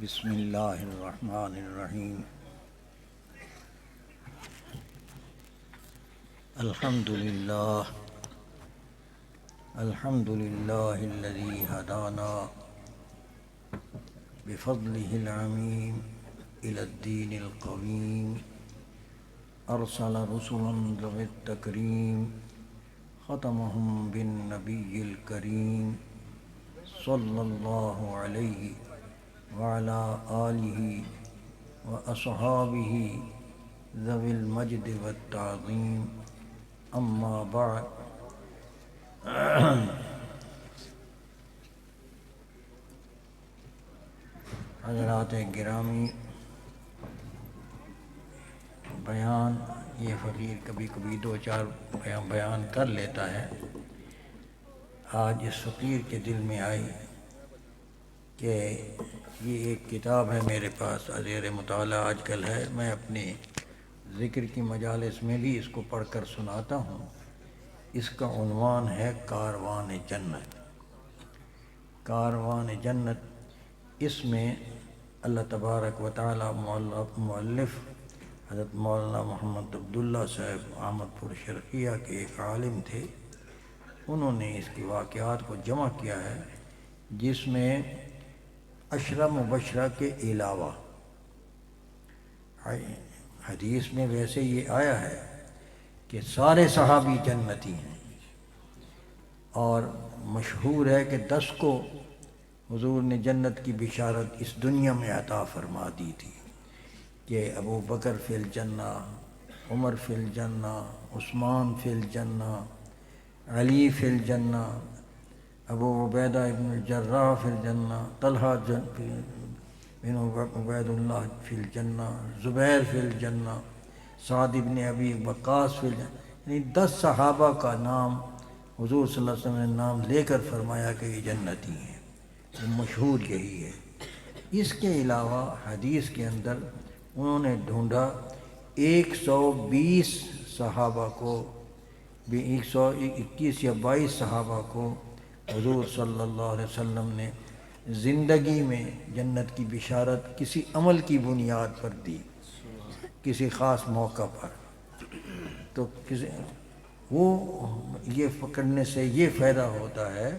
بسم اللہ الرحمن الرحیم الحمد للہ الذی ہدانا بفضلہ العمیم الی الدین القویم ارسل رسلا ذوی التکریم ختمهم بالنبی الکریم صلی اللہ علیہ وعلى آلہ وأصحابہ ذوی المجد والتعظیم اما بعد حضرات گرامی، بیان یہ فقیر کبھی کبھی دو چار بیان کر لیتا ہے۔ آج اس فقیر کے دل میں آئی کہ یہ ایک کتاب ہے میرے پاس، زیر مطالعہ آج کل ہے، میں اپنے ذکر کی مجالس میں بھی اس کو پڑھ کر سناتا ہوں۔ اس کا عنوان ہے کاروان جنت۔ کاروان جنت، اس میں اللہ تبارک و تعالی مؤلف حضرت مولانا محمد عبداللہ صاحب احمد پور شرقیہ کے ایک عالم تھے، انہوں نے اس کے واقعات کو جمع کیا ہے، جس میں عشرہ مبشرہ کے علاوہ حدیث میں ویسے یہ آیا ہے کہ سارے صحابی جنتی ہیں، اور مشہور ہے کہ 10 کو حضور نے جنت کی بشارت اس دنیا میں عطا فرما دی تھی کہ ابو بکر فی الجنہ، عمر فی الجنہ، عثمان فی الجنہ، علی فی الجنہ، ابو عبیدہ ابن الجراح فی الجنہ، طلحہ بن عبید اللہ فی الجنہ، زبیر فی الجنہ، سعد ابن ابی وقاص فی الجنہ، یعنی 10 صحابہ کا نام حضور صلی اللہ علیہ وسلم نے نام لے کر فرمایا کہ یہ جنتی ہیں، مشہور یہی ہے۔ اس کے علاوہ حدیث کے اندر انہوں نے ڈھونڈا 120 صحابہ کو، 121 یا 22 صحابہ کو حضور صلی اللہ علیہ وسلم نے زندگی میں جنت کی بشارت کسی عمل کی بنیاد پر دی، کسی خاص موقع پر۔ تو وہ یہ پکڑنے سے یہ فائدہ ہوتا ہے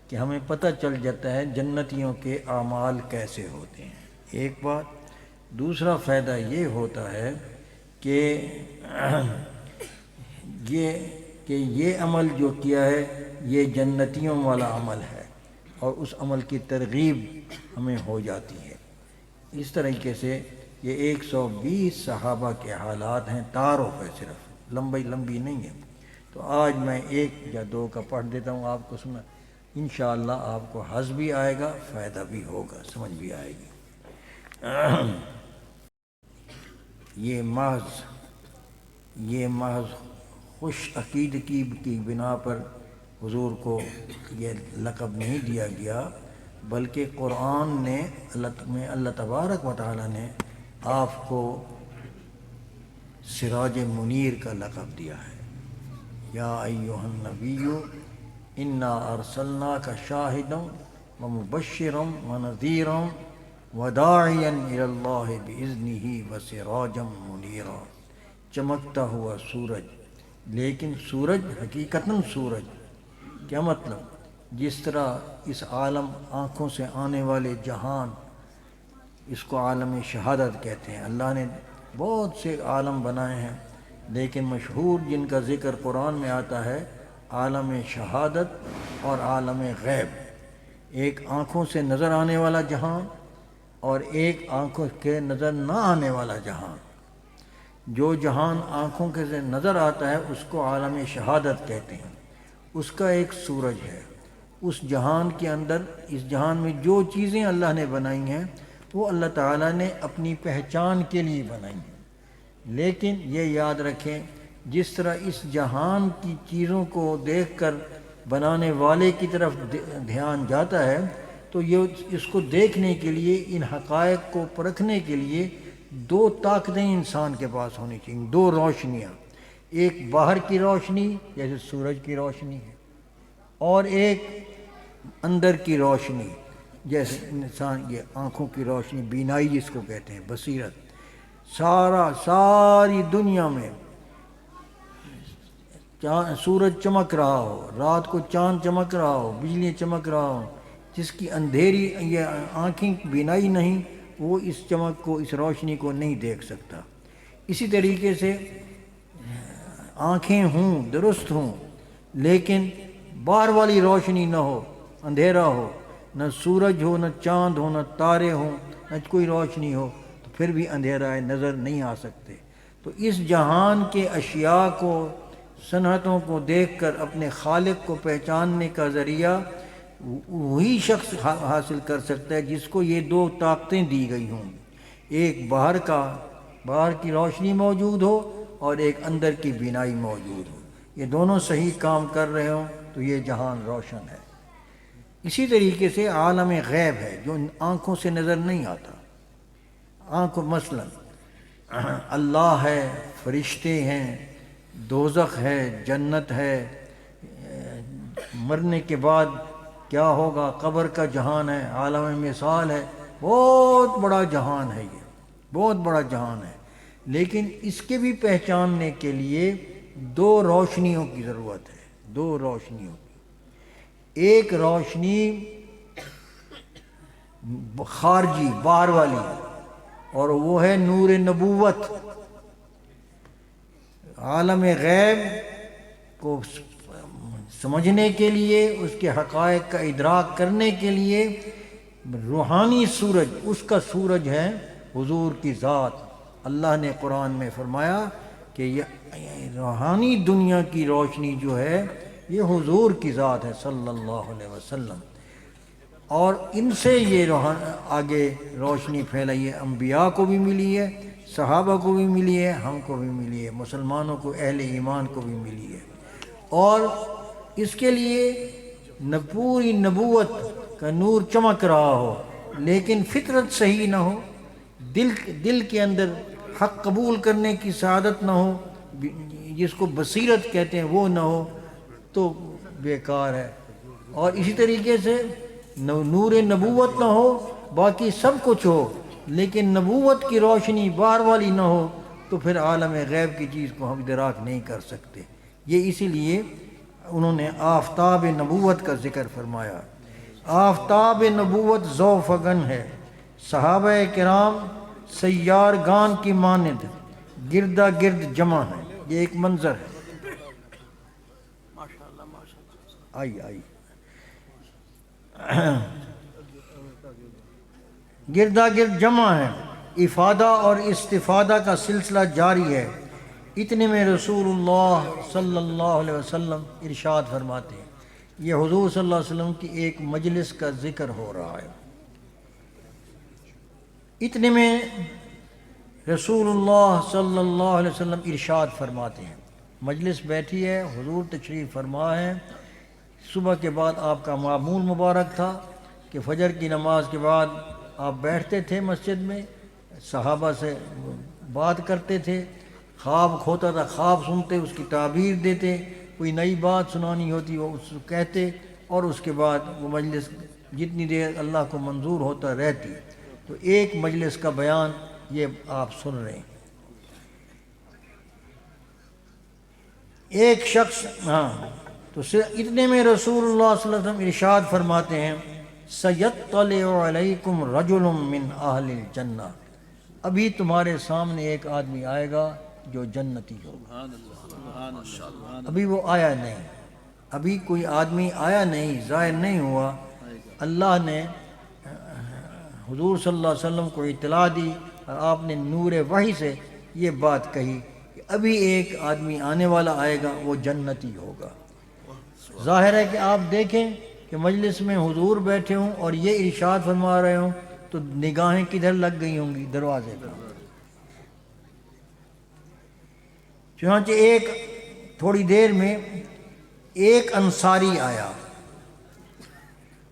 کہ ہمیں پتہ چل جاتا ہے جنتیوں کے اعمال کیسے ہوتے ہیں، ایک بات۔ دوسرا فائدہ یہ ہوتا ہے کہ یہ عمل جو کیا ہے یہ جنتیوں والا عمل ہے، اور اس عمل کی ترغیب ہمیں ہو جاتی ہے۔ اس طریقے سے یہ 120 صحابہ کے حالات ہیں، تعارف ہے، صرف لمبی نہیں ہے۔ تو آج میں 1 یا 2 کا پڑھ دیتا ہوں، آپ کو سنا، انشاءاللہ آپ کو حظ بھی آئے گا، فائدہ بھی ہوگا، سمجھ بھی آئے گی۔ یہ محض خوش عقیدگی کی بنا پر حضور کو یہ لقب نہیں دیا گیا، بلکہ قرآن نے اللہ تبارک و تعالی نے آپ کو سراج منیر کا لقب دیا ہے۔ یا ایھا النبی انا ارسلناک شاہدا ومبشرا ونذیرا وداعیا الی اللہ باذنہ وسراجا منیرا۔ چمکتا ہوا سورج، لیکن سورج حقیقتاً سورج، کیا مطلب؟ جس طرح اس عالم آنکھوں سے آنے والے جہان، اس کو عالم شہادت کہتے ہیں، اللہ نے بہت سے عالم بنائے ہیں، لیکن مشہور جن کا ذکر قرآن میں آتا ہے عالم شہادت اور عالم غیب۔ ایک آنکھوں سے نظر آنے والا جہان، اور ایک آنکھوں کے نظر نہ آنے والا جہان۔ جو جہان آنکھوں کے سے نظر آتا ہے اس کو عالم شہادت کہتے ہیں، اس کا ایک سورج ہے۔ اس جہان کے اندر، اس جہان میں جو چیزیں اللہ نے بنائی ہیں وہ اللہ تعالیٰ نے اپنی پہچان کے لیے بنائی ہیں، لیکن یہ یاد رکھیں جس طرح اس جہان کی چیزوں کو دیکھ کر بنانے والے کی طرف دھیان جاتا ہے، تو یہ اس کو دیکھنے کے لیے، ان حقائق کو پرکھنے کے لیے 2 طاقتیں انسان کے پاس ہونی چاہیے، 2 روشنیاں، ایک باہر کی روشنی جیسے سورج کی روشنی ہے، اور ایک اندر کی روشنی۔ جیسے انسان یہ آنکھوں کی روشنی، بینائی جس کو کہتے ہیں، بصیرت، ساری دنیا میں سورج چمک رہا ہو، رات کو چاند چمک رہا ہو، بجلیاں چمک رہا ہو، جس کی اندھیری یہ آنکھیں بینائی نہیں، وہ اس چمک کو، اس روشنی کو نہیں دیکھ سکتا۔ اسی طریقے سے آنکھیں ہوں، درست ہوں، لیکن باہر والی روشنی نہ ہو، اندھیرا ہو، نہ سورج ہو، نہ چاند ہو، نہ تارے ہوں، نہ کوئی روشنی ہو، تو پھر بھی اندھیرا ہے، نظر نہیں آ سکتے۔ تو اس جہان کے اشیاء کو، صنعتوں کو دیکھ کر اپنے خالق کو پہچاننے کا ذریعہ وہی شخص حاصل کر سکتا ہے جس کو یہ دو طاقتیں دی گئی ہوں، ایک باہر کی روشنی موجود ہو اور ایک اندر کی بینائی موجود ہو، یہ دونوں صحیح کام کر رہے ہوں تو یہ جہان روشن ہے۔ اسی طریقے سے عالم غیب ہے جو آنکھوں سے نظر نہیں آتا، آنکھوں مثلا اللہ ہے، فرشتے ہیں، دوزخ ہے، جنت ہے، مرنے کے بعد کیا ہوگا، قبر کا جہان ہے، عالم مثال ہے، بہت بڑا جہان ہے، یہ بہت بڑا جہان ہے۔ لیکن اس کے بھی پہچاننے کے لیے دو روشنیوں کی ضرورت ہے، دو روشنیوں کی۔ ایک روشنی خارجی، باہر والی، اور وہ ہے نور نبوت۔ عالم غیب کو سمجھنے کے لیے، اس کے حقائق کا ادراک کرنے کے لیے روحانی سورج، اس کا سورج ہے حضور کی ذات۔ اللہ نے قرآن میں فرمایا کہ یہ روحانی دنیا کی روشنی جو ہے یہ حضور کی ذات ہے صلی اللہ علیہ وسلم، اور ان سے یہ آگے روشنی پھیلائی ہے، انبیاء کو بھی ملی ہے، صحابہ کو بھی ملی ہے، ہم کو بھی ملی ہے، مسلمانوں کو، اہل ایمان کو بھی ملی ہے۔ اور اس کے لیے پوری نبوت کا نور چمک رہا ہو، لیکن فطرت صحیح نہ ہو، دل کے اندر حق قبول کرنے کی سعادت نہ ہو، جس کو بصیرت کہتے ہیں، وہ نہ ہو تو بیکار ہے۔ اور اسی طریقے سے نور نبوت نہ ہو، باقی سب کچھ ہو، لیکن نبوت کی روشنی باہر والی نہ ہو تو پھر عالم غیب کی چیز کو ہم ادراک نہیں کر سکتے۔ یہ اسی لیے انہوں نے آفتاب نبوت کا ذکر فرمایا۔ آفتاب نبوت ذو فگن ہے، صحابہ کرام سیار گان کی مانند گردا گرد جمع ہے۔ یہ ایک منظر ہے۔ آئی گردا گرد جمع ہے، افادہ اور استفادہ کا سلسلہ جاری ہے۔ اتنے میں رسول اللہ صلی اللہ علیہ وسلم ارشاد فرماتے ہیں، یہ حضور صلی اللہ علیہ وسلم کی ایک مجلس کا ذکر ہو رہا ہے۔ اتنے میں رسول اللہ صلی اللہ علیہ وسلم ارشاد فرماتے ہیں، مجلس بیٹھی ہے، حضور تشریف فرما ہے۔ صبح کے بعد آپ کا معمول مبارک تھا کہ فجر کی نماز کے بعد آپ بیٹھتے تھے مسجد میں، صحابہ سے بات کرتے تھے، خواب کھوتا تھا، خواب سنتے، اس کی تعبیر دیتے، کوئی نئی بات سنانی ہوتی وہ اس کو کہتے، اور اس کے بعد وہ مجلس جتنی دیر اللہ کو منظور ہوتا رہتی۔ تو ایک مجلس کا بیان یہ آپ سن رہے ہیں۔ ایک شخص تو اتنے میں رسول اللہ صلی اللہ علیہ وسلم ارشاد فرماتے ہیں، سَيَطَّلِعُ عَلَيْكُمْ رَجُلٌ مِّنْ أَهْلِ الْجَنَّةِ، ابھی تمہارے سامنے ایک آدمی آئے گا جو جنتی ہوگا۔ ابھی وہ آیا نہیں، ابھی کوئی آدمی آیا نہیں، ظاہر نہیں ہوا۔ اللہ نے حضور صلی اللہ علیہ وسلم کو اطلاع دی اور آپ نے نور وحی سے یہ بات کہی کہ ابھی ایک آدمی آنے والا آئے گا، وہ جنتی ہوگا۔ ظاہر ہے کہ آپ دیکھیں کہ مجلس میں حضور بیٹھے ہوں اور یہ ارشاد فرما رہے ہوں تو نگاہیں کدھر لگ گئی ہوں گی؟ دروازے پر۔ چنانچہ تھوڑی دیر میں ایک انصاری آیا،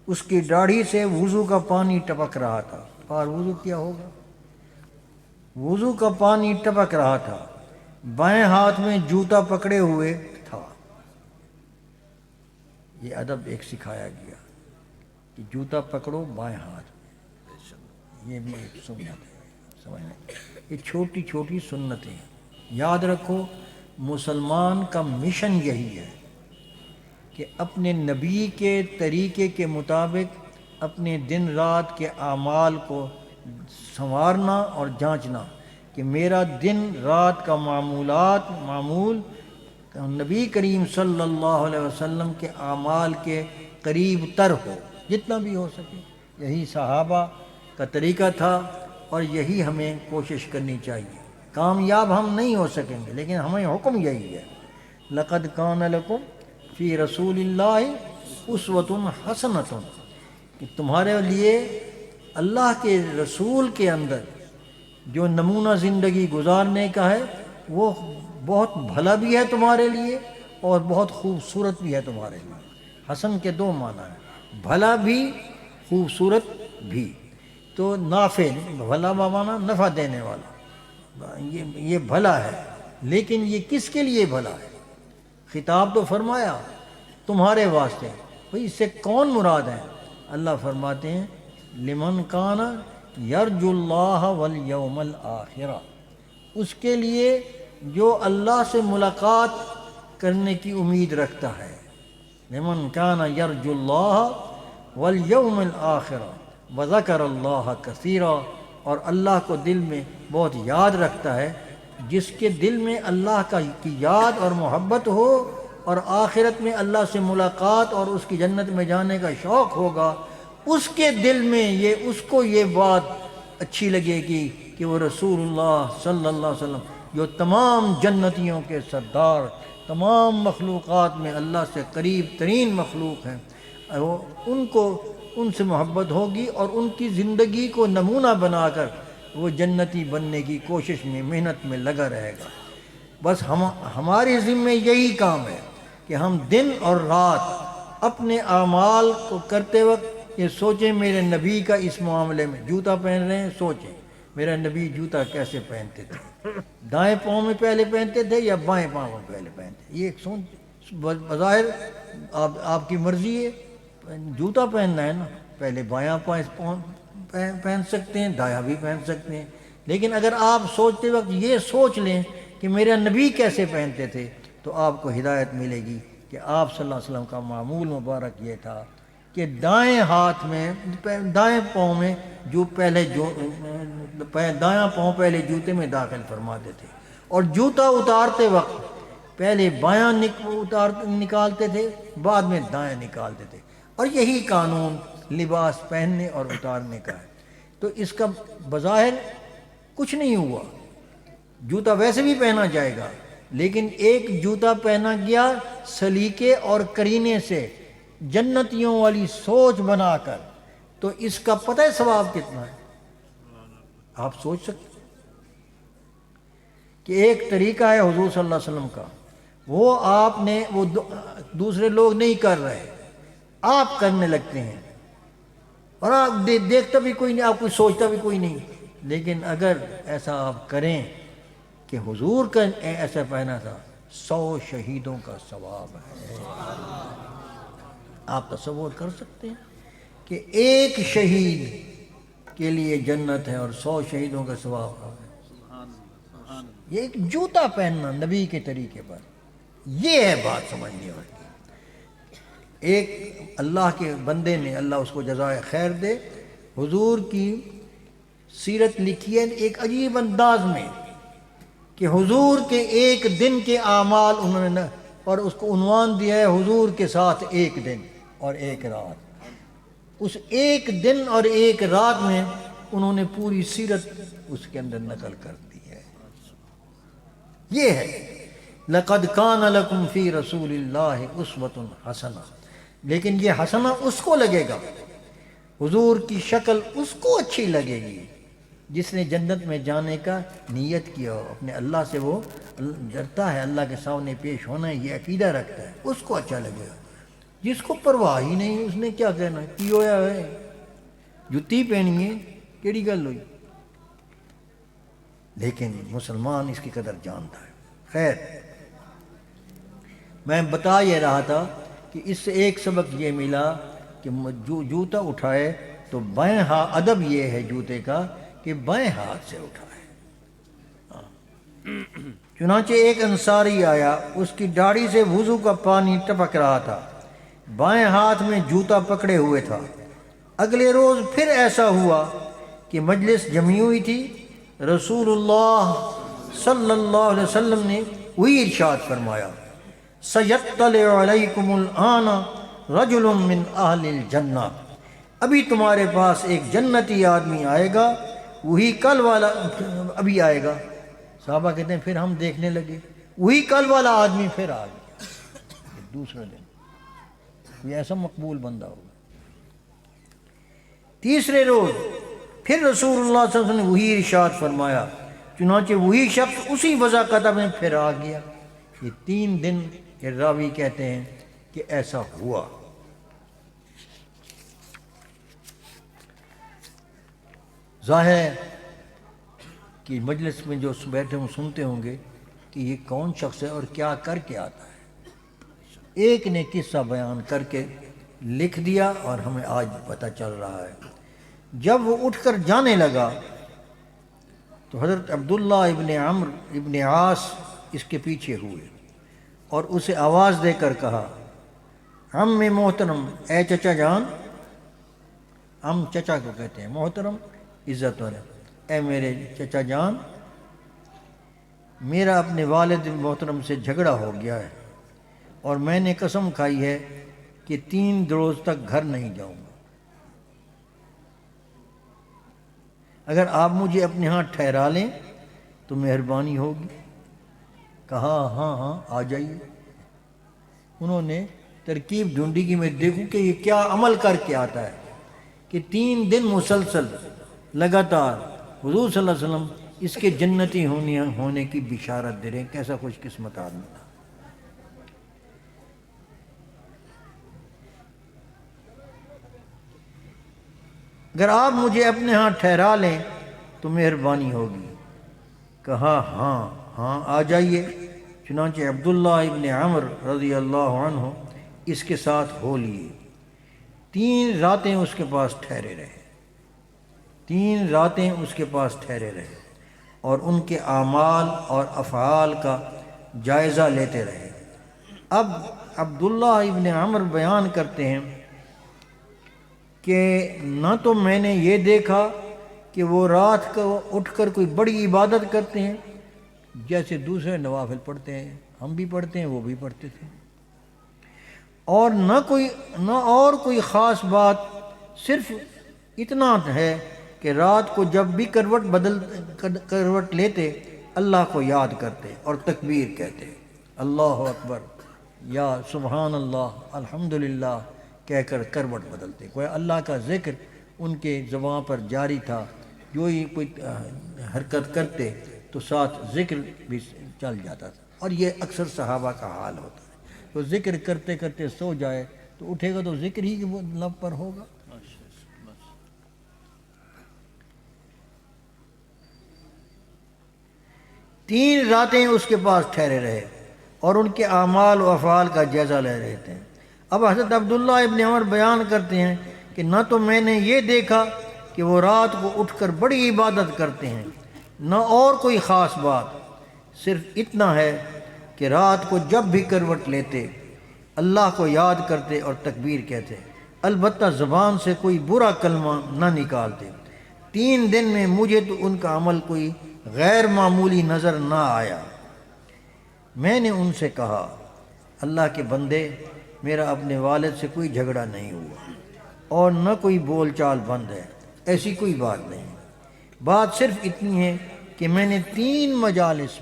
اس کی داڑھی سے وضو کا پانی ٹپک رہا تھا۔ اور وضو کیا ہوگا؟ وضو کا پانی ٹپک رہا تھا، بائیں ہاتھ میں جوتا پکڑے ہوئے تھا۔ یہ ادب ایک سکھایا گیا کہ جوتا پکڑو بائیں ہاتھ، یہ بھی ایک سنت ہے، سمجھ لیں۔ یہ چھوٹی چھوٹی سنتیں ہیں، یاد رکھو مسلمان کا مشن یہی ہے کہ اپنے نبی کے طریقے کے مطابق اپنے دن رات کے اعمال کو سنوارنا اور جانچنا کہ میرا دن رات کا معمول نبی کریم صلی اللہ علیہ وسلم کے اعمال کے قریب تر ہو، جتنا بھی ہو سکے۔ یہی صحابہ کا طریقہ تھا اور یہی ہمیں کوشش کرنی چاہیے۔ کامیاب ہم نہیں ہو سکیں گے لیکن ہمیں حکم یہی ہے، لقد کان لکم فی رسول اللہ اسوۃ حسنۃ، کہ تمہارے لیے اللہ کے رسول کے اندر جو نمونہ زندگی گزارنے کا ہے وہ بہت بھلا بھی ہے تمہارے لیے اور بہت خوبصورت بھی ہے تمہارے لیے۔ حسن کے دو معنی ہیں، بھلا بھی خوبصورت بھی۔ تو نافع، بھلا بمانا نفع دینے والا، یہ بھلا ہے، لیکن یہ کس کے لیے بھلا ہے؟ خطاب تو فرمایا تمہارے واسطے، بھئی اس سے کون مراد ہے؟ اللہ فرماتے ہیں لمن کان یرجو اللہ والیوم الآخرہ، اس کے لیے جو اللہ سے ملاقات کرنے کی امید رکھتا ہے۔ لمن کان یرجو اللہ والیوم الآخرہ وذکر اللہ کثیرا، اور اللہ کو دل میں بہت یاد رکھتا ہے، جس کے دل میں اللہ کی یاد اور محبت ہو اور آخرت میں اللہ سے ملاقات اور اس کی جنت میں جانے کا شوق ہوگا، اس کے دل میں اس کو یہ بات اچھی لگے گی کہ وہ رسول اللہ صلی اللہ علیہ وسلم جو تمام جنتیوں کے سردار، تمام مخلوقات میں اللہ سے قریب ترین مخلوق ہیں، ان سے محبت ہوگی اور ان کی زندگی کو نمونہ بنا کر وہ جنتی بننے کی کوشش میں، محنت میں لگا رہے گا۔ بس ہماری ذمہ یہی کام ہے کہ ہم دن اور رات اپنے اعمال کو کرتے وقت یہ سوچیں میرے نبی کا اس معاملے میں، جوتا پہن رہے ہیں سوچیں میرا نبی جوتا کیسے پہنتے تھے، دائیں پاؤں میں پہلے پہنتے تھے یا بائیں پاؤں میں پہلے پہنتے؟ یہ ایک سوچ، بظاہر آپ کی مرضی ہے، جوتا پہننا ہے نا، پہلے بایاں پاؤں پہن سکتے ہیں، دایاں بھی پہن سکتے ہیں، لیکن اگر آپ سوچتے وقت یہ سوچ لیں کہ میرا نبی کیسے پہنتے تھے تو آپ کو ہدایت ملے گی کہ آپ صلی اللہ علیہ وسلم کا معمول مبارک یہ تھا کہ دائیں ہاتھ میں، دائیں پاؤں میں دایاں پاؤں پہلے جوتے میں داخل فرماتے تھے، اور جوتا اتارتے وقت پہلے بایاں نکالتے تھے، بعد میں دایاں نکالتے تھے، اور یہی قانون لباس پہننے اور اتارنے کا ہے۔ تو اس کا بظاہر کچھ نہیں ہوا، جوتا ویسے بھی پہنا جائے گا، لیکن ایک جوتا پہنا گیا سلیقے اور کرینے سے، جنتیوں والی سوچ بنا کر، تو اس کا پتہ ہے ثواب کتنا ہے؟ آپ سوچ سکتے کہ ایک طریقہ ہے حضور صلی اللہ علیہ وسلم کا، وہ دوسرے لوگ نہیں کر رہے، آپ کرنے لگتے ہیں، اور آپ دیکھتا بھی کوئی نہیں، آپ کوئی سوچتا بھی کوئی نہیں، لیکن اگر ایسا آپ کریں کہ حضور کا ایسا پہنا تھا، 100 شہیدوں کا ثواب ہے۔ آپ تصور کر سکتے ہیں کہ ایک شہید کے لیے جنت ہے اور 100 شہیدوں کا ثواب ہے۔ یہ ایک جوتا پہننا نبی کے طریقے پر، یہ ہے بات سمجھنے والی۔ ایک اللہ کے بندے نے، اللہ اس کو جزائے خیر دے، حضور کی سیرت لکھی ہے ایک عجیب انداز میں کہ حضور کے ایک دن کے اعمال انہوں نے، اور اس کو عنوان دیا ہے حضور کے ساتھ ایک دن اور ایک رات۔ اس ایک دن اور ایک رات میں انہوں نے پوری سیرت اس کے اندر نقل کر دی ہے۔ یہ ہے لَقَدْ كَانَ لَكُمْ فِي رَسُولِ اللَّهِ أُسْوَةٌ حَسَنَةٌ، لیکن یہ حسنہ اس کو لگے گا، حضور کی شکل اس کو اچھی لگے گی جس نے جنت میں جانے کا نیت کیا ہو، اپنے اللہ سے وہ ڈرتا ہے، اللہ کے سامنے پیش ہونا ہے، یہ عقیدہ رکھتا ہے، اس کو اچھا لگے گا۔ جس کو پرواہ ہی نہیں، اس نے کیا کہنا ہے، کی ہویا ہے، جتی پہنی ہے، کیڑی گل ہوئی؟ لیکن مسلمان اس کی قدر جانتا ہے۔ خیر، میں بتا یہ رہا تھا کہ اس سے ایک سبق یہ ملا کہ جوتا اٹھائے تو بائیں ہاتھ، ادب یہ ہے جوتے کا کہ بائیں ہاتھ سے اٹھائے۔ چنانچہ ایک انصاری آیا، اس کی داڑھی سے وضو کا پانی ٹپک رہا تھا، بائیں ہاتھ میں جوتا پکڑے ہوئے تھا۔ اگلے روز پھر ایسا ہوا کہ مجلس جمی ہوئی تھی، رسول اللہ صلی اللہ علیہ وسلم نے وہی ارشاد فرمایا، سَيَطَّلِعُ عَلَيْكُمُ الْآنَ رَجُلٌ مِّنْ أَهْلِ الْجَنَّةِ، ابھی تمہارے پاس ایک جنتی آدمی آئے گا، وہی کل والا ابھی آئے گا۔ صحابہ کہتے ہیں پھر ہم دیکھنے لگے، وہی کل والا آدمی پھر آ گیا۔ دوسرے دن کوئی ایسا مقبول بندہ ہوگا۔ تیسرے روز پھر رسول اللہ صلی اللہ علیہ وسلم نے وہی ارشاد فرمایا، چنانچہ وہی شخص اسی وضاقت میں پھر آ گیا۔ یہ 3 دن کے راوی کہتے ہیں کہ ایسا ہوا۔ ظاہر ہے کہ مجلس میں جو بیٹھے ہوں سنتے ہوں گے کہ یہ کون شخص ہے اور کیا کر کے آتا ہے۔ ایک نے قصہ بیان کر کے لکھ دیا اور ہمیں آج پتہ چل رہا ہے۔ جب وہ اٹھ کر جانے لگا تو حضرت عبداللہ ابن عمرو ابن عاص اس کے پیچھے ہوئے اور اسے آواز دے کر کہا، عم محترم، اے چچا جان، ہم چچا کو کہتے ہیں محترم عزت والا، اے میرے چچا جان، میرا اپنے والد محترم سے جھگڑا ہو گیا ہے اور میں نے قسم کھائی ہے کہ 3 روز تک گھر نہیں جاؤں گا۔ اگر آپ مجھے اپنے ہاں ٹھہرا لیں تو مہربانی ہوگی۔ کہا ہاں ہاں آ جائیے۔ انہوں نے ترکیب ڈھونڈی کہ میں دیکھوں کہ یہ کیا عمل کر کے آتا ہے کہ 3 دن مسلسل لگاتار حضور صلی اللہ علیہ وسلم اس کے جنتی ہونے کی بشارت دے رہے ہیں۔ کیسا خوش قسمت آدمی تھا۔ اگر آپ مجھے اپنے ہاں ٹھہرا لیں تو مہربانی ہوگی۔ کہا ہاں ہاں آ جائیے۔ چنانچہ عبداللہ ابن عمرو رضی اللہ عنہ اس کے ساتھ ہو لیے۔ 3 راتیں اس کے پاس ٹھہرے رہے، 3 راتیں اس کے پاس ٹھہرے رہے اور ان کے اعمال اور افعال کا جائزہ لیتے رہے۔ اب عبداللہ ابن عمرو بیان کرتے ہیں کہ نہ تو میں نے یہ دیکھا کہ وہ رات کو اٹھ کر کوئی بڑی عبادت کرتے ہیں جیسے دوسرے نوافل پڑھتے ہیں، ہم بھی پڑھتے ہیں وہ بھی پڑھتے تھے، اور نہ اور کوئی خاص بات، صرف اتنا ہے کہ رات کو جب بھی کروٹ لیتے اللہ کو یاد کرتے اور تکبیر کہتے، اللہ اکبر یا سبحان اللہ الحمدللہ کہہ کر کروٹ بدلتے۔ کوئی اللہ کا ذکر ان کے زبان پر جاری تھا، جو ہی کوئی حرکت کرتے تو ساتھ ذکر بھی چل جاتا تھا، اور یہ اکثر صحابہ کا حال ہوتا ہے۔ تو ذکر کرتے کرتے سو جائے تو اٹھے گا تو ذکر ہی لب پر ہوگا۔ 3 راتیں اس کے پاس ٹھہرے رہے اور ان کے اعمال و افعال کا جائزہ لے رہے تھے۔ اب حضرت عبداللہ ابن عمر بیان کرتے ہیں کہ نہ تو میں نے یہ دیکھا کہ وہ رات کو اٹھ کر بڑی عبادت کرتے ہیں، نہ اور کوئی خاص بات، صرف اتنا ہے کہ رات کو جب بھی کروٹ لیتے اللہ کو یاد کرتے اور تکبیر کہتے، البتہ زبان سے کوئی برا کلمہ نہ نکالتے۔ 3 دن میں مجھے تو ان کا عمل کوئی غیر معمولی نظر نہ آیا۔ میں نے ان سے کہا، اللہ کے بندے، میرا اپنے والد سے کوئی جھگڑا نہیں ہوا اور نہ کوئی بول چال بند ہے، ایسی کوئی بات نہیں۔ بات صرف اتنی ہے کہ میں نے 3 مجالس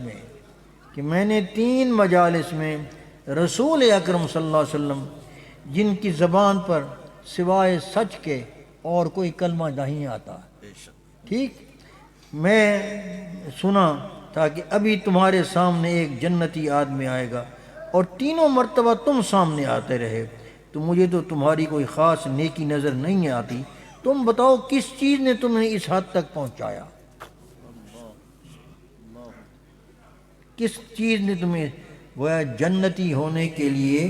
میں رسول اکرم صلی اللہ علیہ وسلم جن کی زبان پر سوائے سچ کے اور کوئی کلمہ نہیں آتا، ٹھیک، میں سنا تھا کہ ابھی تمہارے سامنے ایک جنتی آدمی آئے گا، اور 3 مرتبہ تم سامنے آتے رہے، تو مجھے تو تمہاری کوئی خاص نیکی نظر نہیں آتی۔ تم بتاؤ کس چیز نے تمہیں اس حد تک پہنچایا، کس چیز نے تمہیں وہ جنتی ہونے کے لیے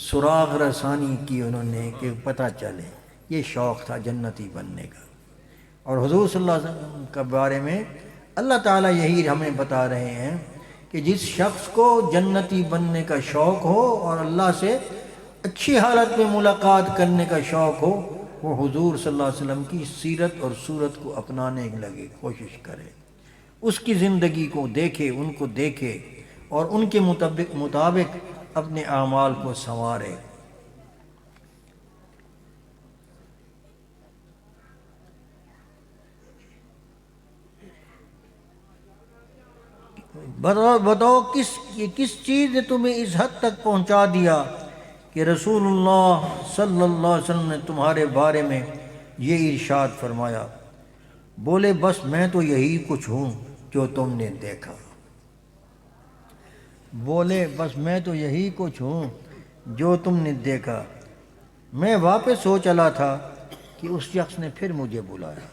سراغ رسانی کی انہوں نے کہ پتہ چلے، یہ شوق تھا جنتی بننے کا۔ اور حضور صلی اللہ علیہ وسلم کے بارے میں اللہ تعالیٰ یہی ہمیں بتا رہے ہیں کہ جس شخص کو جنتی بننے کا شوق ہو اور اللہ سے اچھی حالت میں ملاقات کرنے کا شوق ہو، وہ حضور صلی اللہ علیہ وسلم کی سیرت اور صورت کو اپنانے لگے، کوشش کرے، اس کی زندگی کو دیکھے، ان کو دیکھے اور ان کے مطابق اپنے اعمال کو سنوارے۔ بتاؤ کس چیز نے تمہیں اس حد تک پہنچا دیا کہ رسول اللہ صلی اللہ علیہ وسلم نے تمہارے بارے میں یہ ارشاد فرمایا؟ بولے بس میں تو یہی کچھ ہوں جو تم نے دیکھا۔ بولے بس میں تو یہی کچھ ہوں جو تم نے دیکھا، میں واپس ہو چلا تھا کہ اس شخص نے پھر مجھے بلایا۔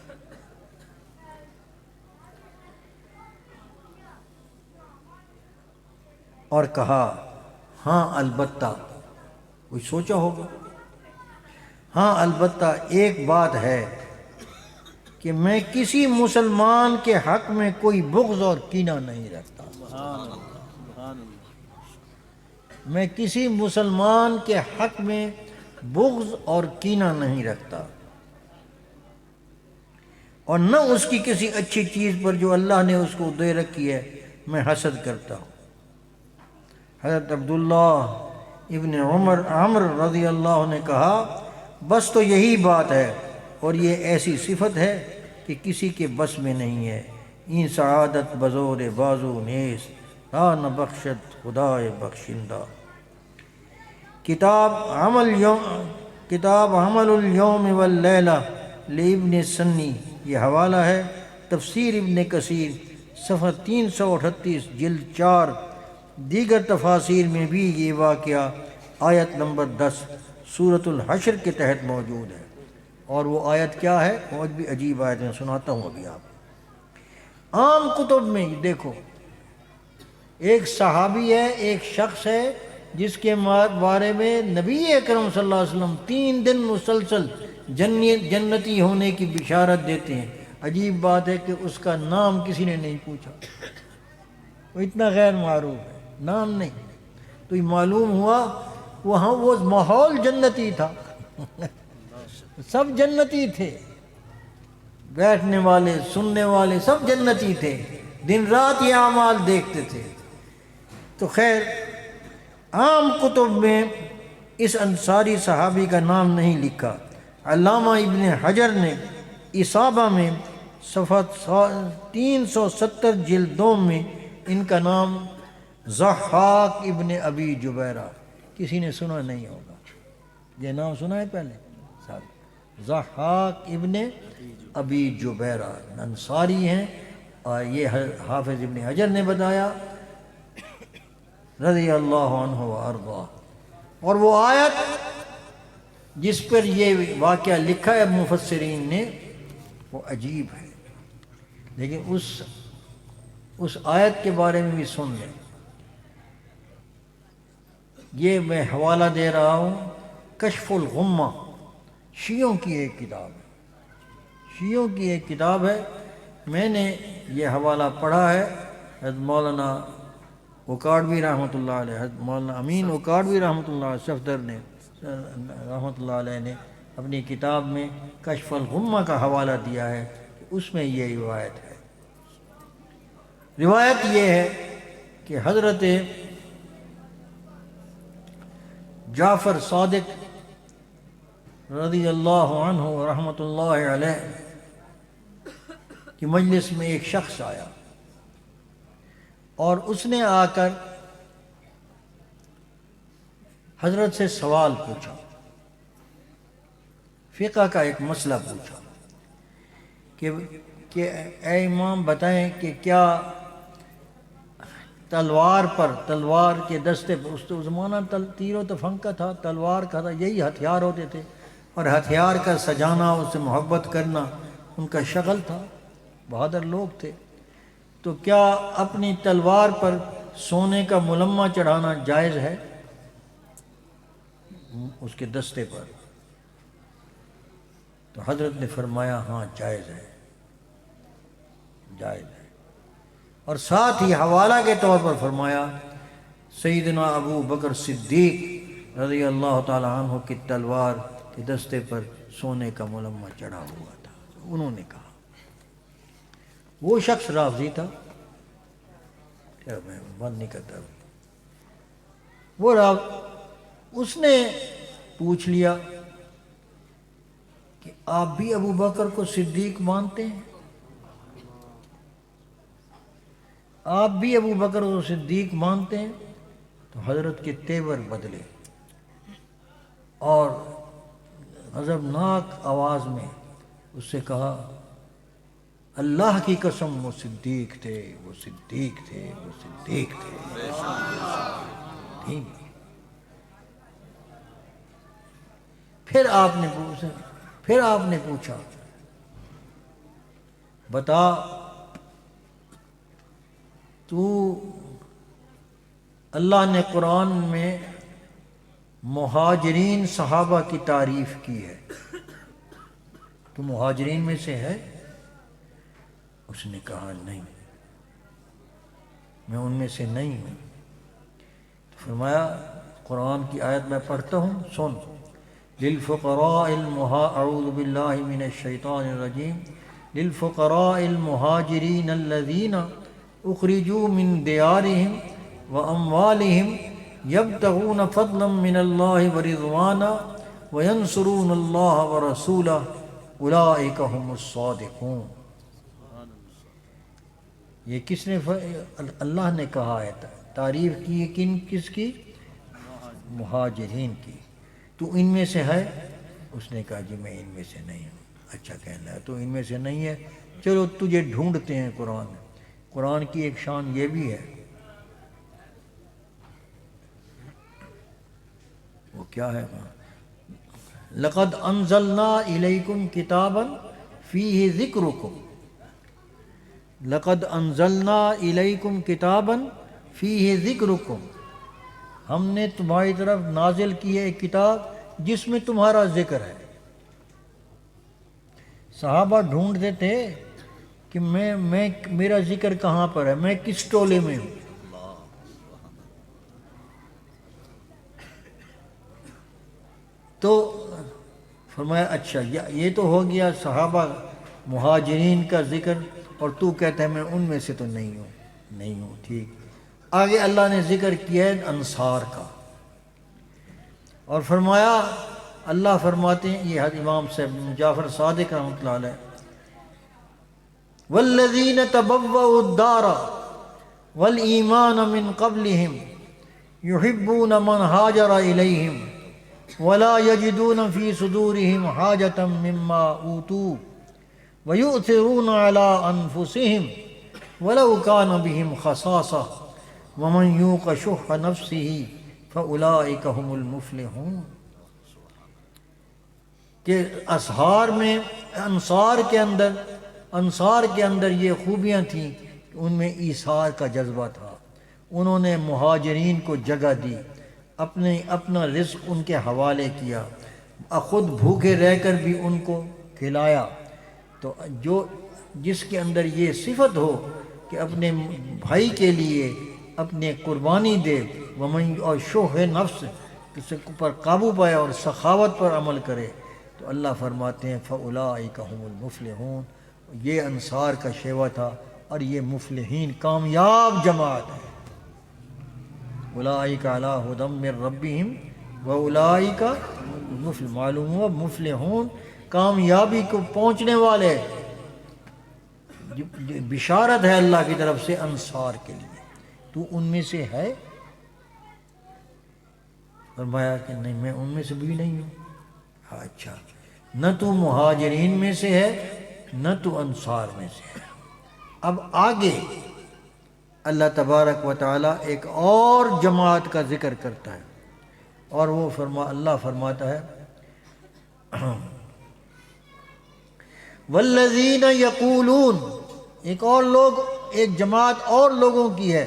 اور کہا ہاں البتہ، کوئی سوچا ہوگا، ہاں البتہ ایک بات ہے کہ میں کسی مسلمان کے حق میں کوئی بغض اور کینہ نہیں رکھتا۔ میں کسی مسلمان کے حق میں بغض اور کینہ نہیں رکھتا، اور نہ اس کی کسی اچھی چیز پر جو اللہ نے اس کو دے رکھی ہے میں حسد کرتا ہوں۔ حضرت عبداللہ ابن عمر رضی اللہ عنہ نے کہا بس تو یہی بات ہے، اور یہ ایسی صفت ہے کہ کسی کے بس میں نہیں ہے۔ این سعادت بزور بازو نیس، تا نہ بخشت خدائے بخشندہ۔ کتاب عمل الیوم واللیلہ لابن سنی، یہ حوالہ ہے تفسیر ابن کثیر صفحہ 338 جلد 4۔ دیگر تفاسیر میں بھی یہ واقعہ آیت نمبر 10 سورۃ الحشر کے تحت موجود ہے۔ اور وہ آیت کیا ہے؟ بہت بھی عجیب آیت میں سناتا ہوں ابھی آپ۔ عام کتب میں دیکھو، ایک صحابی ہے، ایک شخص ہے جس کے بارے میں نبی اکرم صلی اللہ علیہ وسلم 3 دن مسلسل جنتی ہونے کی بشارت دیتے ہیں۔ عجیب بات ہے کہ اس کا نام کسی نے نہیں پوچھا، وہ اتنا غیر معروف ہے، نام نہیں۔ تو یہ معلوم ہوا وہاں وہ ماحول جنتی تھا، سب جنتی تھے، بیٹھنے والے سننے والے سب جنتی تھے، دن رات یہ اعمال دیکھتے تھے۔ تو خیر عام کتب میں اس انصاری صحابی کا نام نہیں لکھا۔ علامہ ابن حجر نے اصابہ میں صفحہ 370 جلد 2 میں ان کا نام ضحاک ابن ابی جبیرہ، کسی نے سنا نہیں ہوگا، یہ نام سنا ہے پہلے؟ ضحاک ابن ابی جبیرہ انصاری ہیں، اور یہ حافظ ابن حجر نے بتایا رضی اللہ عنہ وارضاہ۔ اور وہ آیت جس پر یہ واقعہ لکھا ہے مفسرین نے وہ عجیب ہے، لیکن اس آیت کے بارے میں بھی سن لیں۔ یہ میں حوالہ دے رہا ہوں کشف الغمہ، شیعوں کی ایک کتاب ہے، شیعوں کی ایک کتاب ہے، میں نے یہ حوالہ پڑھا ہے۔ حضرت مولانا اوکاڑوی رحمۃ اللہ علیہ، حضرت مولانا امین اوکاڑوی رحمۃ اللہ علیہ صفدر نے رحمۃ اللہ علیہ نے اپنی کتاب میں کشف الغمہ کا حوالہ دیا ہے، اس میں یہ روایت ہے۔ روایت یہ ہے کہ حضرت جعفر صادق رضی اللہ عنہ رحمۃ اللہ علیہ کی مجلس میں ایک شخص آیا، اور اس نے آ کر حضرت سے سوال پوچھا، فقہ کا ایک مسئلہ پوچھا کہ اے امام بتائیں کہ کیا تلوار کے دستے پر، اس زمانہ تیر و تفنگ کا تھا، تلوار کا تھا، یہی ہتھیار ہوتے تھے، اور ہتھیار کا سجانا، اس سے محبت کرنا ان کا شغل تھا، بہادر لوگ تھے۔ تو کیا اپنی تلوار پر سونے کا ملمہ چڑھانا جائز ہے؟ اس کے دستے پر، تو حضرت نے فرمایا ہاں جائز ہے، جائز ہے، اور ساتھ ہی حوالہ کے طور پر فرمایا سیدنا ابو بکر صدیق رضی اللہ تعالی عنہ کی تلوار کے دستے پر سونے کا ملمہ چڑھا ہوا تھا۔ انہوں نے کہا، وہ شخص رافضی تھا، میں بند نہیں کرتا، وہ اس نے پوچھ لیا کہ آپ بھی ابو بکر کو صدیق مانتے ہیں؟ آپ بھی ابو بکر کو صدیق مانتے ہیں؟ تو حضرت کے تیور بدلے اور غضبناک آواز میں اس سے کہا، اللہ کی قسم وہ صدیق تھے، وہ صدیق تھے، وہ صدیق تھے۔ پھر آپ نے پوچھا، بتا تو اللہ نے قرآن میں مہاجرین صحابہ کی تعریف کی ہے، تو مہاجرین میں سے ہے؟ اس نے کہا نہیں، میں ان میں سے نہیں ہوں۔ تو فرمایا قرآن کی آیت میں پڑھتا ہوں، سن، للفقراء اعوذ باللہ من الشیطان الرجیم، للفقراء المہاجرین الذین اخرجوا من دیارہم واموالہم یبتغون فضلا من اللہ ورضوانا وینصرون اللہ ورسولہ اولئک ہم الصادقون۔ یہ کس نے اللہ نے کہا ہے، تعریف کی کن کس کی؟ مہاجرین کی۔ تو ان میں سے ہے؟ اس نے کہا جی میں ان میں سے نہیں ہوں۔ اچھا کہنا ہے تو ان میں سے نہیں ہے، چلو تجھے ڈھونڈتے ہیں قرآن میں۔ قرآن کی ایک شان یہ بھی ہے، وہ کیا ہے؟ لقد انزلنا الیکم کتابا فیہ ذکرکم، لقد انزلنا الیکم کتابا فیہ ذکرکم، ہم نے تمہاری طرف نازل کی ہے ایک کتاب جس میں تمہارا ذکر ہے۔ صحابہ ڈھونڈتے تھے کہ میرا ذکر کہاں پر ہے، میں کس ٹولے میں ہوں۔ تو فرمایا اچھا یہ تو ہو گیا صحابہ مہاجرین کا ذکر، اور تو کہتا ہے میں ان میں سے تو نہیں ہوں، ٹھیک۔ آگے اللہ نے ذکر کیا ہے انصار کا، اور فرمایا، اللہ فرماتے ہیں، یہ امام صاحب جعفر صادق رحمۃ اللہ علیہ، والذین تبوؤوا الدار والایمان من قبلہم یحبون من ہاجر الیہم ولا یجدون فی صدورہم حاجۃ مما اوتوا وَيُؤْثِرُونَ عَلَىٰ أَنفُسِهِمْ وَلَوْ كَانَ بِهِمْ خَصَاصَةٌ وَمَنْ يُوقَ شُحَّ نَفْسِهِ فَأُولَٰئِكَ هُمُ الْمُفْلِحُونَ۔ کہ اسحار میں انصار کے اندر یہ خوبیاں تھیں کہ ان میں ایثار کا جذبہ تھا، انہوں نے مہاجرین کو جگہ دی، اپنا رزق ان کے حوالے کیا، خود بھوکے رہ کر بھی ان کو کھلایا۔ تو جس کے اندر یہ صفت ہو کہ اپنے بھائی کے لیے اپنے قربانی دے، اور شوہ نفس کسی پر قابو پائے اور سخاوت پر عمل کرے، تو اللہ فرماتے ہیں فَأُولَٰئِكَ هُمُ الْمُفْلِحُونَ۔ یہ انصار کا شیوہ تھا، اور یہ مفلحین کامیاب جماعت ہے۔ اولئک علی ھدی من ربہم واولئک معلوم ہوا مفلحون، کامیابی کو پہنچنے والے۔ بشارت ہے اللہ کی طرف سے انصار کے لیے، تو ان میں سے ہے؟ فرمایا کہ نہیں میں ان میں سے بھی نہیں ہوں۔ اچھا، نہ تو مہاجرین میں سے ہے نہ تو انصار میں سے ہے۔ اب آگے اللہ تبارک و تعالیٰ ایک اور جماعت کا ذکر کرتا ہے، اور وہ اللہ فرماتا ہے والذین یقولون، ایک جماعت اور لوگوں کی ہے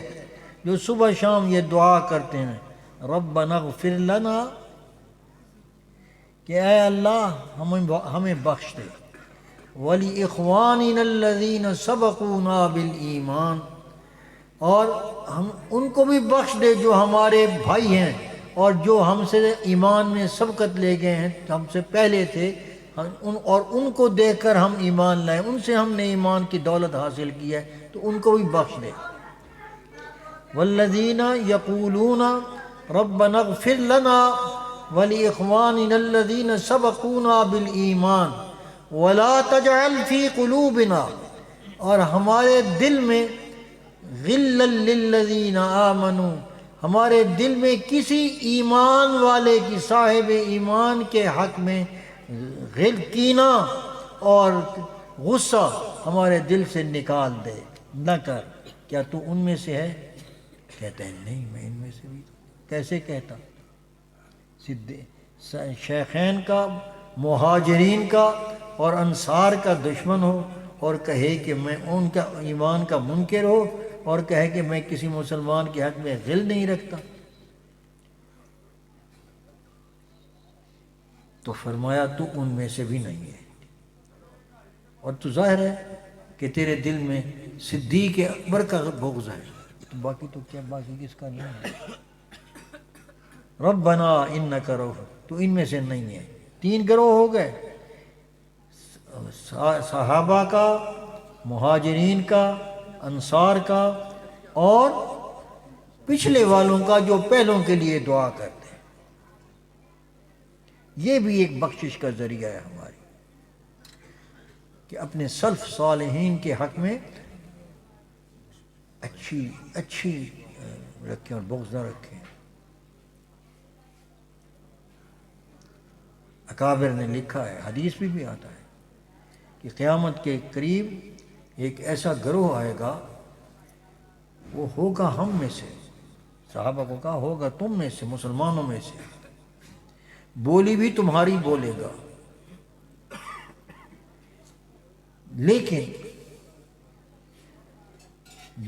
جو صبح شام یہ دعا کرتے ہیں، ربنا اغفر لنا کہ اے اللہ ہمیں بخش دے، وَلِإِخْوَانِنَا الَّذِينَ سَبَقُونَا بِالْإِيمَانِ، اور ہم ان کو بھی بخش دے جو ہمارے بھائی ہیں اور جو ہم سے ایمان میں سبقت لے گئے ہیں، ہم سے پہلے تھے، اور ان کو دیکھ کر ہم ایمان لائے، ان سے ہم نے ایمان کی دولت حاصل کی ہے، تو ان کو بھی بخش دے۔ والذین یقولون ربنا اغفر لنا ولإخواننا الذین سبقونا بالایمان ولا تجعل فی قلوبنا، اور ہمارے دل میں غلا للذین آمنوا، ہمارے دل میں کسی ایمان والے کی، صاحب ایمان کے حق میں کینہ اور غصہ ہمارے دل سے نکال دے، نہ کر۔ کیا تو ان میں سے ہے؟ کہتا ہے نہیں، میں ان میں سے بھی۔ کیسے کہتا؟ شیخین کا، مہاجرین کا اور انصار کا دشمن ہو، اور کہے کہ میں ان کا ایمان کا منکر ہو، اور کہے کہ میں کسی مسلمان کے حق میں غل نہیں رکھتا۔ تو فرمایا تو ان میں سے بھی نہیں ہے، اور تو ظاہر ہے کہ تیرے دل میں صدیق اکبر کا بغض ہے، تو باقی تو کیا، باقی کس کا نہیں ہے۔ ربنا انک رؤوف، تو ان میں سے نہیں ہے۔ 3 گروہ ہو گئے، صحابہ کا، مہاجرین کا، انصار کا، اور پچھلے والوں کا جو پہلوں کے لیے دعا کرتے ہیں۔ یہ بھی ایک بخشش کا ذریعہ ہے ہماری، کہ اپنے سلف صالحین کے حق میں اچھی رکھیں اور بغض نہ رکھیں۔ اکابر نے لکھا ہے، حدیث بھی آتا ہے کہ قیامت کے قریب ایک ایسا گروہ آئے گا، وہ ہوگا ہم میں سے، صحابہ کو کہا ہوگا تم میں سے، مسلمانوں میں سے، بولی بھی تمہاری بولے گا، لیکن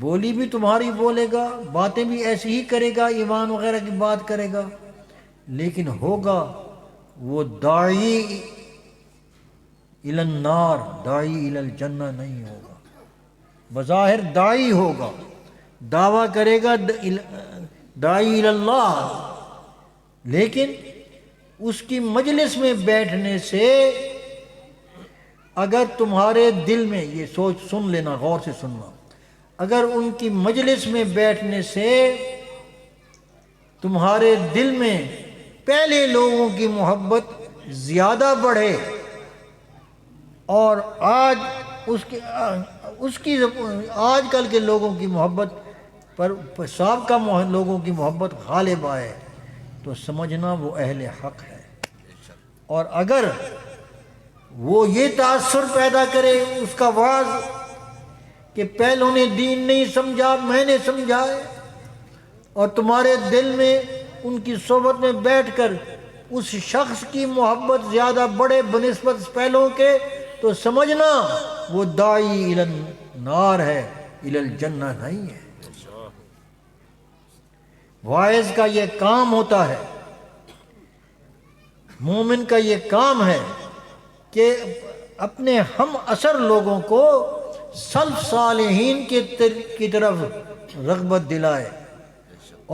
بولی بھی تمہاری بولے گا، باتیں بھی ایسی ہی کرے گا، ایمان وغیرہ کی بات کرے گا، لیکن ہوگا وہ داعی الی النار، داعی الی الجنہ نہیں ہوگا۔ بظاہر داعی ہوگا، دعویٰ کرے گا داعی الی اللہ، لیکن اس کی مجلس میں بیٹھنے سے اگر تمہارے دل میں، یہ سوچ سن لینا، غور سے سننا، اگر ان کی مجلس میں بیٹھنے سے تمہارے دل میں پہلے لوگوں کی محبت زیادہ بڑھے، اور آج آج کل کے لوگوں کی محبت پر سابقہ لوگوں کی محبت غالب آئے، تو سمجھنا وہ اہل حق ہے۔ اور اگر وہ یہ تاثر پیدا کرے اس کا واعظ کہ پہلوں نے دین نہیں سمجھا، میں نے سمجھا ہے، اور تمہارے دل میں ان کی صحبت میں بیٹھ کر اس شخص کی محبت زیادہ بڑے بنسبت پہلوں کے، تو سمجھنا وہ داعی الی النار ہے، الی الجنہ نہیں ہے۔ واعظ کا یہ کام ہوتا ہے، مومن کا یہ کام ہے کہ اپنے ہم اثر لوگوں کو سلف صالحین کی طرف رغبت دلائے،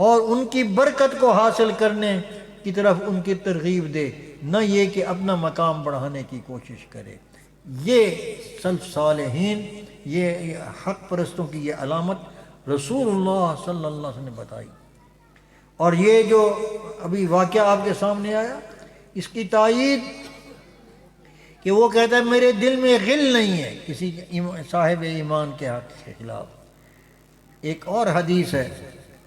اور ان کی برکت کو حاصل کرنے کی طرف ان کی ترغیب دے، نہ یہ کہ اپنا مقام بڑھانے کی کوشش کرے۔ یہ سلف صالحین، یہ حق پرستوں کی یہ علامت رسول اللہ صلی اللہ علیہ وسلم نے بتائی۔ اور یہ جو ابھی واقعہ آپ کے سامنے آیا، اس کی تائید کہ وہ کہتا ہے میرے دل میں غل نہیں ہے کسی صاحب ایمان کے حق کے خلاف۔ ایک اور حدیث ہے،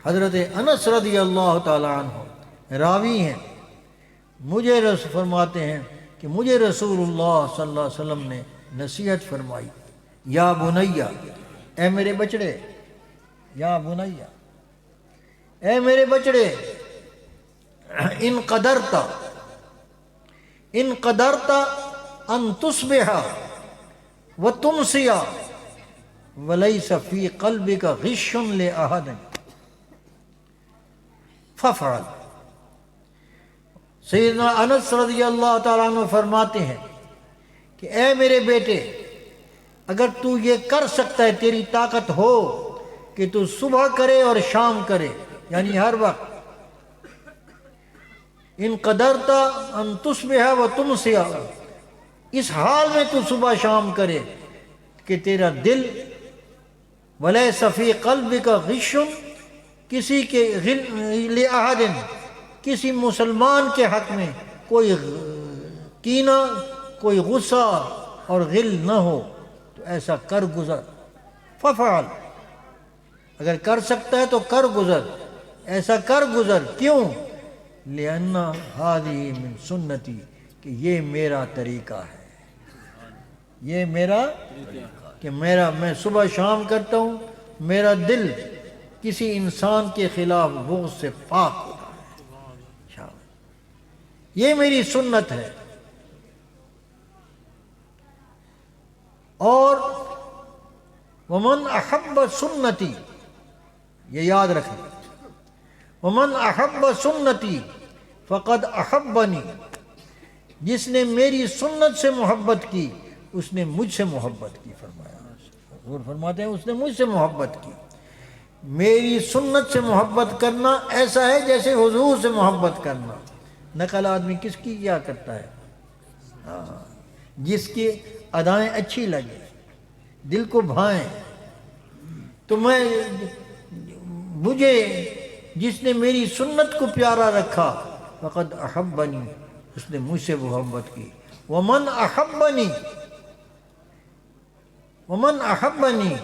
حضرت انس رضی اللہ تعالی عنہ راوی ہیں، مجھے فرماتے ہیں کہ مجھے رسول اللہ صلی اللہ علیہ وسلم نے نصیحت فرمائی، یا بنیہ، اے میرے بچڑے، یا بنیہ، اے میرے بچڑے، ان قدرت ان تصبح وتمسی ولیس فی قلبک غش لأحد فافعل۔ سیدنا انس رضی اللہ تعالیٰ عنہ فرماتے ہیں کہ اے میرے بیٹے، اگر تو یہ کر سکتا ہے، تیری طاقت ہو کہ تو صبح کرے اور شام کرے، یعنی ہر وقت، ان قدرت ان تصبح و تمسی، اس حال میں تو صبح شام کرے کہ تیرا دل ولیس فی قلبک غش، کسی کے لأحد، کسی مسلمان کے حق میں کوئی کینہ، کوئی غصہ اور غل نہ ہو، تو ایسا کر گزر. ففعل، اگر کر سکتا ہے تو کر گزر، ایسا کر گزر. کیوں؟ لأن هذه من سنتی، کہ یہ میرا طریقہ ہے، یہ میرا کہ میں صبح شام کرتا ہوں، میرا دل کسی انسان کے خلاف بغض سے پاک ہوتا ہے، یہ میری سنت ہے. اور ومن احب سنتی، یہ یاد رکھیں، ومن احب سنتی فقد احبنی، جس نے میری سنت سے محبت کی اس نے مجھ سے محبت کی. فرمایا، حضور فرماتے ہیں اس نے مجھ سے محبت کی. میری سنت سے محبت کرنا ایسا ہے جیسے حضور سے محبت کرنا. نقل آدمی کس کی کیا کرتا ہے؟ جس کی ادائیں اچھی لگے، دل کو بھائیں. تو مجھے جس نے میری سنت کو پیارا رکھا، فقد احبنی، اس نے مجھ سے محبت کی. ومن احبنی، ومن احبنی،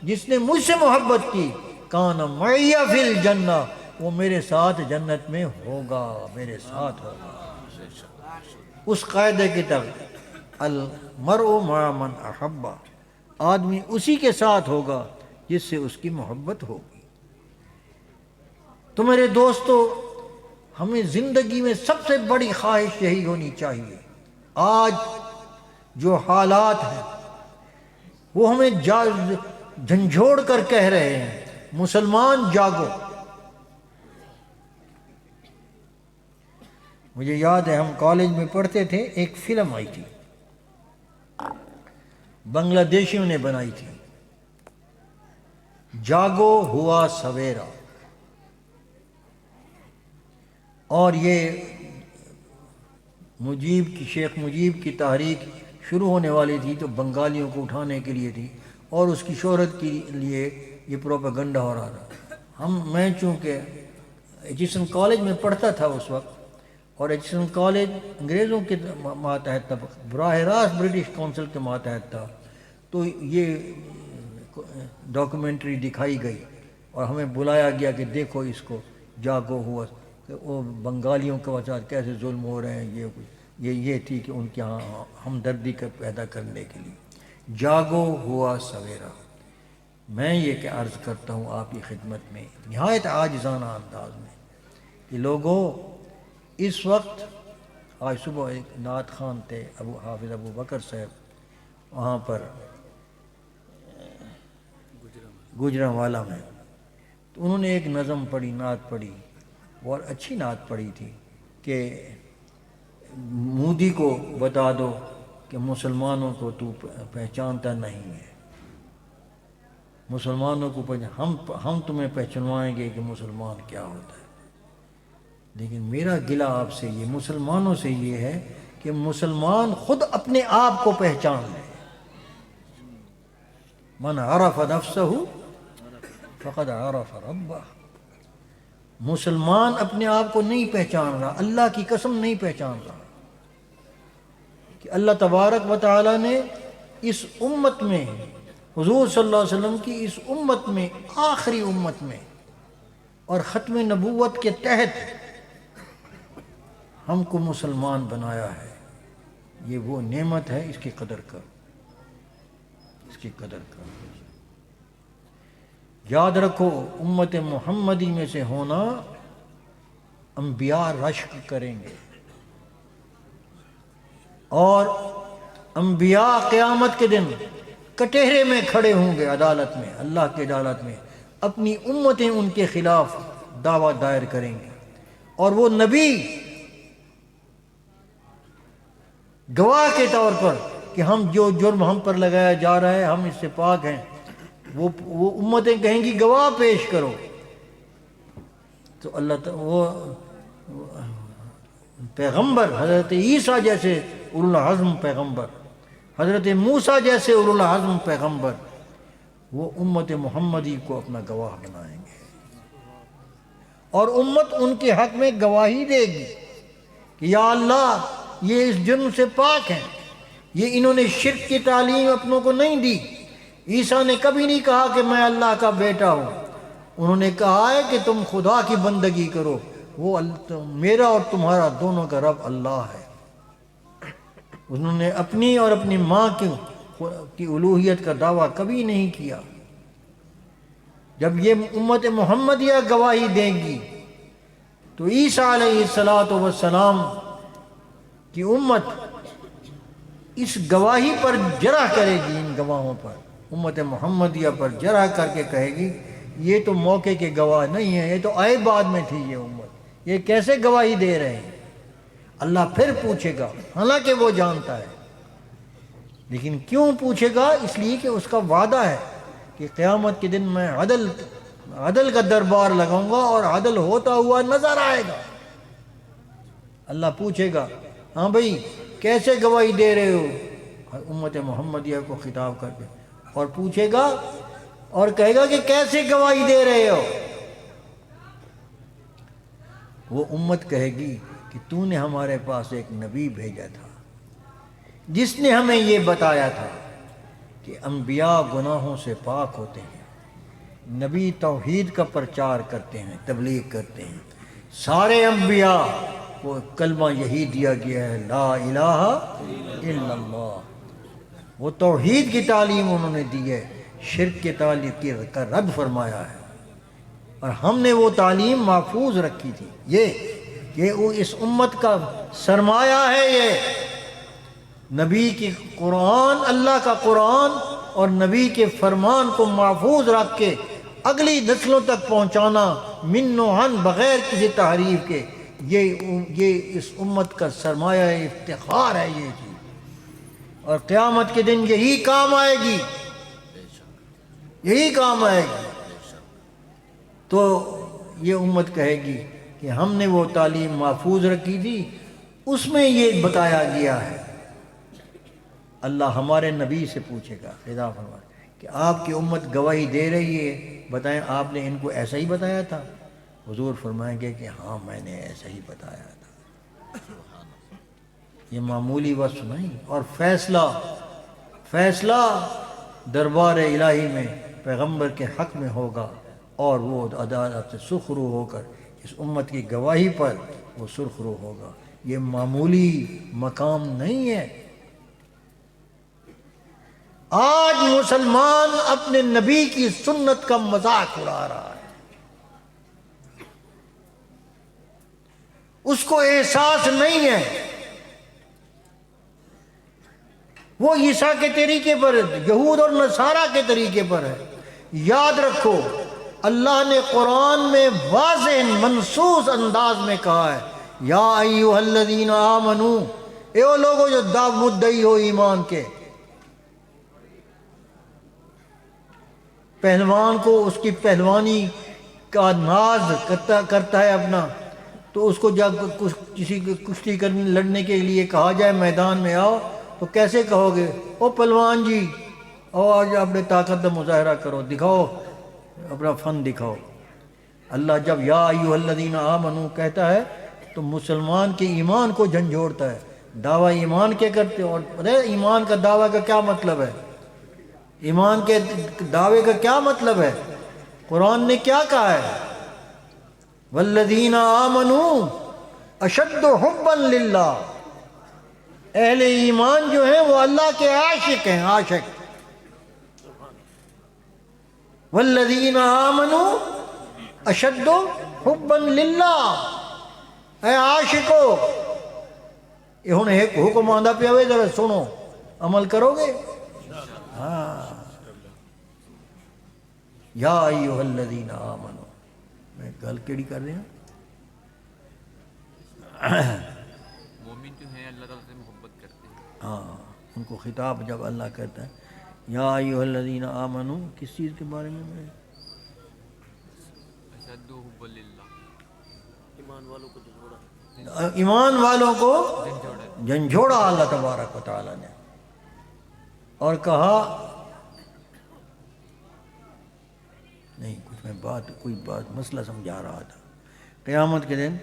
جس نے مجھ سے محبت کی، کان معی فی الجنہ، وہ میرے ساتھ جنت میں ہوگا، میرے ساتھ ہوگا. اس قاعدے کی طرف، المرء مع من احب، آدمی اسی کے ساتھ ہوگا جس سے اس کی محبت ہوگی. تو میرے دوستو، ہمیں زندگی میں سب سے بڑی خواہش یہی ہونی چاہیے. آج جو حالات ہیں وہ ہمیں جھنجھوڑ کر کہہ رہے ہیں، مسلمان جاگو. مجھے یاد ہے ہم کالج میں پڑھتے تھے، ایک فلم آئی تھی، بنگلہ دیشیوں نے بنائی تھی، جاگو ہوا سویرا. اور یہ شیخ مجیب کی تحریک شروع ہونے والی تھی تو بنگالیوں کو اٹھانے کے لیے تھی، اور اس کی شہرت کے لیے یہ پروپیگنڈا ہو رہا تھا. میں چونکہ ایجوکیشن کالج میں پڑھتا تھا اس وقت، اور ایجوکیشن کالج انگریزوں کے ماتحت تھا، براہ راست برٹش کونسل کے ماتحت تھا. تو یہ ڈاکومنٹری دکھائی گئی اور ہمیں بلایا گیا کہ دیکھو اس کو، جاگو ہوا، کہ وہ بنگالیوں کے ساتھ کیسے ظلم ہو رہے ہیں. یہ تھی کہ ان کے ہاں ہمدردی پیدا کرنے کے لیے. جاگو ہوا سویرا. میں یہ کہ عرض کرتا ہوں آپ کی خدمت میں نہایت عاجزانہ انداز میں کہ لوگوں، اس وقت، آج صبح ایک نعت خوان تھے حافظ ابو بکر صاحب وہاں پر گوجرانوالا میں، تو انہوں نے ایک نظم پڑھی، نعت پڑھی، اور اچھی نعت پڑھی تھی کہ مودی کو بتا دو کہ مسلمانوں کو تو پہچانتا نہیں ہے، مسلمانوں کو ہم تمہیں پہچنوائیں گے کہ مسلمان کیا ہوتا ہے. لیکن میرا گلہ آپ سے، یہ مسلمانوں سے یہ ہے کہ مسلمان خود اپنے آپ کو پہچان لے. من عرف نفسہ فقد عرف ربہ. مسلمان اپنے آپ کو نہیں پہچان رہا، اللہ کی قسم نہیں پہچان رہا کہ اللہ تبارک و تعالی نے اس امت میں، حضور صلی اللہ علیہ وسلم کی اس امت میں، آخری امت میں اور ختم نبوت کے تحت ہم کو مسلمان بنایا ہے. یہ وہ نعمت ہے، اس کی قدر کرو، اس کی قدر کرو. یاد رکھو، امت محمدی میں سے ہونا، انبیاء رشک کریں گے، اور انبیاء قیامت کے دن کٹہرے میں کھڑے ہوں گے، عدالت میں، اللہ کی عدالت میں. اپنی امتیں ان کے خلاف دعویٰ دائر کریں گے، اور وہ نبی گواہ کے طور پر کہ ہم جو جرم ہم پر لگایا جا رہا ہے ہم اس سے پاک ہیں. وہ امتیں کہیں گی گواہ پیش کرو. تو اللہ تعالیٰ وہ پیغمبر حضرت عیسیٰ جیسے اولو العزم پیغمبر، حضرت موسیٰ جیسے اولو العزم پیغمبر، وہ امت محمدی کو اپنا گواہ بنائیں گے، اور امت ان کے حق میں گواہی دے گی کہ یا اللہ یہ اس جرم سے پاک ہیں، یہ انہوں نے شرک کی تعلیم اپنوں کو نہیں دی. عیسیٰ نے کبھی نہیں کہا کہ میں اللہ کا بیٹا ہوں، انہوں نے کہا ہے کہ تم خدا کی بندگی کرو، وہ میرا اور تمہارا دونوں کا رب اللہ ہے. انہوں نے اپنی اور اپنی ماں کی الوہیت کا دعویٰ کبھی نہیں کیا. جب یہ امت محمدیہ گواہی دے گی تو عیسیٰ علیہ السلام کی امت اس گواہی پر جرح کرے گی، ان گواہوں پر، امت محمدیہ پر جرح کر کے کہے گی یہ تو موقع کے گواہ نہیں ہیں، یہ تو آئے بعد میں تھی یہ امت، یہ کیسے گواہی دے رہے ہیں. اللہ پھر پوچھے گا، حالانکہ وہ جانتا ہے، لیکن کیوں پوچھے گا؟ اس لیے کہ اس کا وعدہ ہے کہ قیامت کے دن میں عدل کا دربار لگاؤں گا اور عدل ہوتا ہوا نظر آئے گا. اللہ پوچھے گا ہاں بھئی کیسے گواہی دے رہے ہو، امت محمدیہ کو خطاب کر کے، اور پوچھے گا اور کہے گا کہ کیسے گواہی دے رہے ہو. وہ امت کہے گی کہ تو نے ہمارے پاس ایک نبی بھیجا تھا جس نے ہمیں یہ بتایا تھا کہ انبیاء گناہوں سے پاک ہوتے ہیں، نبی توحید کا پرچار کرتے ہیں، تبلیغ کرتے ہیں، سارے انبیاء کو کلمہ یہی دیا گیا ہے لا الہ الا اللہ. وہ توحید کی تعلیم انہوں نے دی ہے، شرک کے تعلیم کا رد فرمایا ہے، اور ہم نے وہ تعلیم محفوظ رکھی تھی. یہ اس امت کا سرمایہ ہے، یہ نبی کی قرآن، اللہ کا قرآن اور نبی کے فرمان کو محفوظ رکھ کے اگلی نسلوں تک پہنچانا من و عن بغیر کسی تحریف کے، یہ اس امت کا سرمایہ افتخار ہے یہ چیز، اور قیامت کے دن یہی کام آئے گی، یہی کام آئے گی. تو یہ امت کہے گی کہ ہم نے وہ تعلیم محفوظ رکھی تھی، اس میں یہ بتایا گیا ہے. اللہ ہمارے نبی سے پوچھے گا، خدا فرمائے کہ آپ کی امت گواہی دے رہی ہے، بتائیں آپ نے ان کو ایسا ہی بتایا تھا؟ حضور فرمائیں گے کہ ہاں میں نے ایسا ہی بتایا تھا. یہ معمولی وصف نہیں. اور فیصلہ دربار الہی میں پیغمبر کے حق میں ہوگا، اور وہ عدالت سے سرخرو ہو کر اس امت کی گواہی پر وہ سرخرو ہوگا. یہ معمولی مقام نہیں ہے. آج مسلمان اپنے نبی کی سنت کا مذاق اڑا رہا ہے، اس کو احساس نہیں ہے. وہ عیسیٰ کے طریقے پر، یہود اور نصارہ کے طریقے پر ہے. یاد رکھو اللہ نے قرآن میں واضح منصوص انداز میں کہا ہے یا ایھا الذین آمنو، اے وہ لوگوں جو مدعی ہو ایمان کے. پہلوان کو اس کی پہلوانی کا ناز کرتا ہے اپنا، تو اس کو جب کسی کشتی لڑنے کے لیے کہا جائے میدان میں آؤ تو کیسے کہو گے؟ او پہلوان جی او آج اپنے طاقت کا مظاہرہ کرو، دکھاؤ اپنا فن دکھاؤ. اللہ جب یا ایھا الذین آمنو کہتا ہے تو مسلمان کے ایمان کو جھنجھوڑتا ہے. دعویٰ ایمان کے کرتے ہو، اور پتہ ہے ایمان کا دعویٰ کا کیا مطلب ہے؟ ایمان کے دعوے کا کیا مطلب ہے؟ قرآن نے کیا کہا ہے؟ والذین آمنوا اشد حبا للہ، اہل ایمان جو ہیں وہ اللہ کے عاشق ہیں، عاشق. والذین آمنوا اشد حبا للہ، اے عاشقو، یہ ہن ایک حکم آندا پیا وے، ذرا سنو، عمل کرو گے؟ ہاں یا ایھا الذین آمنو. میں گل کیڑی کر رہا ہوں؟ مومن جو ہیں اللہ تعالیٰ سے محبت کرتے ہیں. ہاں ان کو خطاب جب اللہ کہتا ہے یا ایھا الذین آمنو، کس چیز کے بارے میں اشد حب للہ، ایمان والوں کو جھنجھوڑا اللہ تبارک و تعالیٰ نے، اور کہا نہیں کچھ میں کوئی بات مسئلہ سمجھا رہا تھا قیامت کے دن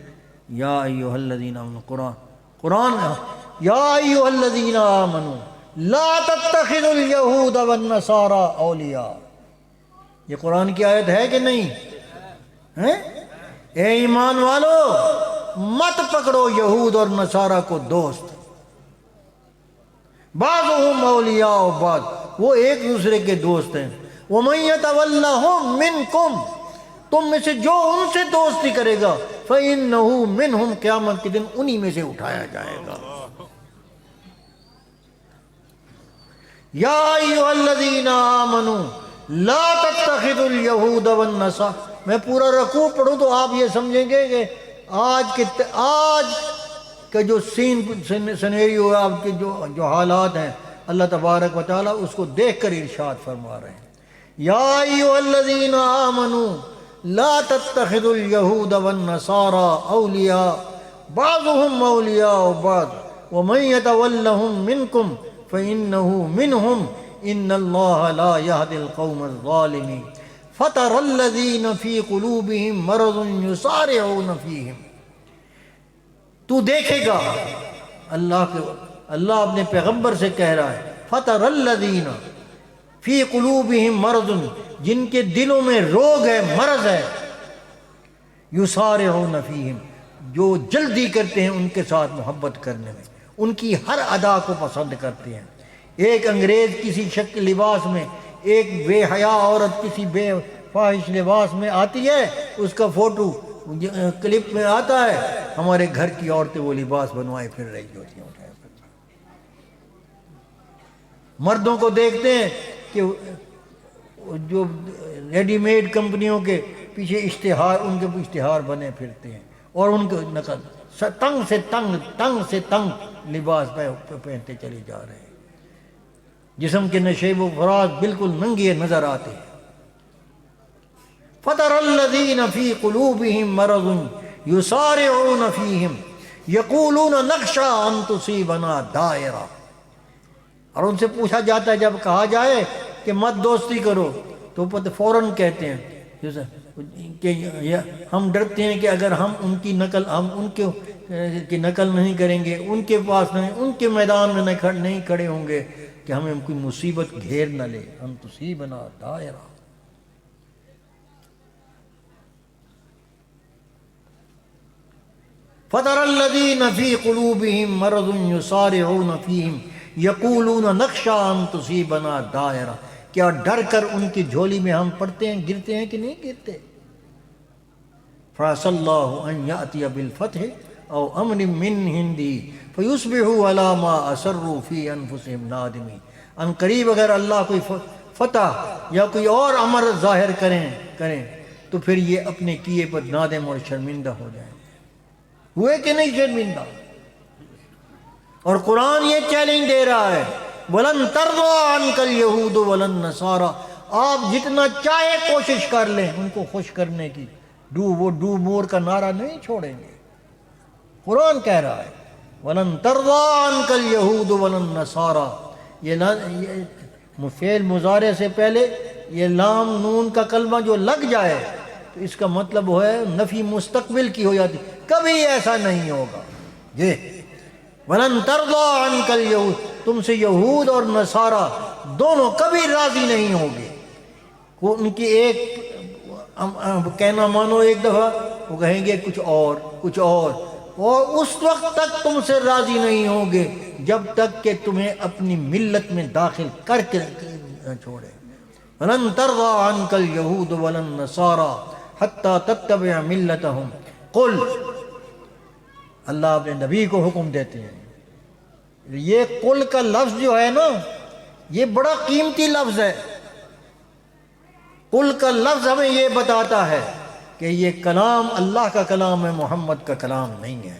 یا ایھا الذین آمنوا قرآن یا ایھا الذین آمنوا لا تتخذوا الیہود والنصارى اولیاء، یہ قرآن کی آیت ہے کہ نہیں ہے؟ اے ایمان والو مت پکڑو یہود اور نصارہ کو دوست، بعضهم اولیاء بعض، وہ ایک دوسرے کے دوست ہیں، وَمَن يَتَوَلَّهُم مِّنكُمْ، تم میں سے جو ان سے دوستی کرے گا فَإِنَّهُ مِنْهُمْ، قیامت کے دن انہی میں سے اٹھایا جائے گا۔ یا ایھا الذین آمنوا لا تتخذوا الیہود والنصارى، میں پورا رکوع پڑھوں تو آپ یہ سمجھیں گے کہ آج کا جو سینیریو ہے، آپ کے جو حالات ہیں، اللہ تبارک و تعالیٰ اس کو دیکھ کر ارشاد فرما رہے ہیں یا ایھا الذین آمنوا لا تتخذوا الیہود والنصارى اولیاء بعضهم اولیاء بعض ومن یتولہم منکم فإنه منهم ان اللہ لا يهدي القوم الظالمین فَتَرَى الَّذِينَ فِي قُلُوبِهِمْ مَرَضٌ يُسَارِعُونَ فِيهِمْ، تو دیکھے گا، اللہ اپنے پیغمبر سے کہہ رہا ہے فَتَرَى الَّذِينَ فِي قُلُوبِهِمْ مَرَضٌ، جن کے دلوں میں روگ ہے، مرض ہے، يُسَارِعُونَ فِيهِمْ، جو جلدی کرتے ہیں ان کے ساتھ محبت کرنے میں، ان کی ہر ادا کو پسند کرتے ہیں۔ ایک انگریز کسی شکل لباس میں، ایک بے حیا عورت کسی بے فاحش لباس میں آتی ہے، اس کا فوٹو کلپ میں آتا ہے، ہمارے گھر کی عورتیں وہ لباس بنوائے پھر رہی ہوتی ہیں۔ مردوں کو دیکھتے ہیں کہ جو ریڈی میڈ کمپنیوں کے پیچھے ان کے اشتہار بنے پھرتے ہیں، اور ان کے نقل تنگ سے تنگ لباس پہنتے چلے جا رہے ہیں، جسم کے نشیب و فراز بالکل ننگے نظر آتے ہیں۔ فَتَرَى الَّذِينَ فِي قُلُوبِهِمْ مَرَضٌ يُسَارِعُونَ فِيهِمْ يَقُولُونَ نَخْشَىٰ أَن تُصِيبَنَا دَائِرَةٌ، اور ان سے پوچھا جاتا ہے جب کہا جائے کہ مت دوستی کرو تو فوراً کہتے ہیں کہ ہم ڈرتے ہیں کہ اگر ہم ان کی نقل نہیں کریں گے، ان کے پاس نہیں، ان کے میدان میں نہیں کھڑے ہوں گے کہ ہمیں کوئی مصیبت گھیر نہ لے، ان تصیبنا دائرہ۔ فَتَرَى الَّذِينَ فِي قُلُوبِهِمْ مَرَضٌ يُسَارِعُونَ فِيهِمْ يَقُولُونَ نَخْشَىٰ أَن تُصِيبَنَا دَائِرَةٌ، کیا ڈر کر ان کی جھولی میں ہم پڑتے ہیں، گرتے ہیں کہ نہیں گرتے؟ فَعَسَى اللَّهُ أَن يَأْتِيَ بِالْفَتْحِ أَوْ أَمْرٍ مِّنْ عِندِهِ فَيُصْبِحُوا عَلَىٰ مَا أَسَرُّوا فِي أَنفُسِهِمْ نَادِمِينَ، ان قریب اگر اللہ کوئی فتح یا کوئی اور امر ظاہر کریں تو پھر یہ اپنے کیے پر نادم اور شرمندہ ہو جائیں۔ ہوئے کہ نہیں شرمندہ؟ اور قرآن یہ چیلنج دے رہا ہے وَلَن تَرْضَىٰ عَنْكَ الْيَهُودُ وَلَا النَّصَارَىٰ، آپ جتنا چاہے کوشش کر لیں ان کو خوش کرنے کی، وہ ڈو مور کا نعرہ نہیں چھوڑیں گے۔ قرآن کہہ رہا ہے وَلَن تَرْضَىٰ عَنْكَ الْيَهُودُ وَلَا النَّصَارَىٰ، یہ فعل مضارع سے پہلے یہ لام نون کا کلمہ جو لگ جائے تو اس کا مطلب ہے نفی مستقبل کی ہو جاتی، کبھی ایسا نہیں ہوگا۔ یہ وَلَن تَرْضَىٰ عَنْكَ الْيَهُودُ، تم سے یہود اور نصارہ دونوں کبھی راضی نہیں ہوگے۔ وہ ان کی ایک کہنا مانو ایک دفعہ، وہ کہیں گے کچھ اور، اور اس وقت تک تم سے راضی نہیں ہوں گے جب تک کہ تمہیں اپنی ملت میں داخل کر کے چھوڑے۔ وَلَن تَرْضَىٰ عَنْكَ الْيَهُودُ وَلَا النَّصَارَىٰ حَتَّىٰ تَتَّبِعَ مِلَّتَهُمْ قُلْ، اللہ اپنے نبی کو حکم دیتے ہیں، یہ قل کا لفظ جو ہے نا یہ بڑا قیمتی لفظ ہے۔ قل کا لفظ ہمیں یہ بتاتا ہے کہ یہ کلام اللہ کا کلام ہے، محمد کا کلام نہیں ہے۔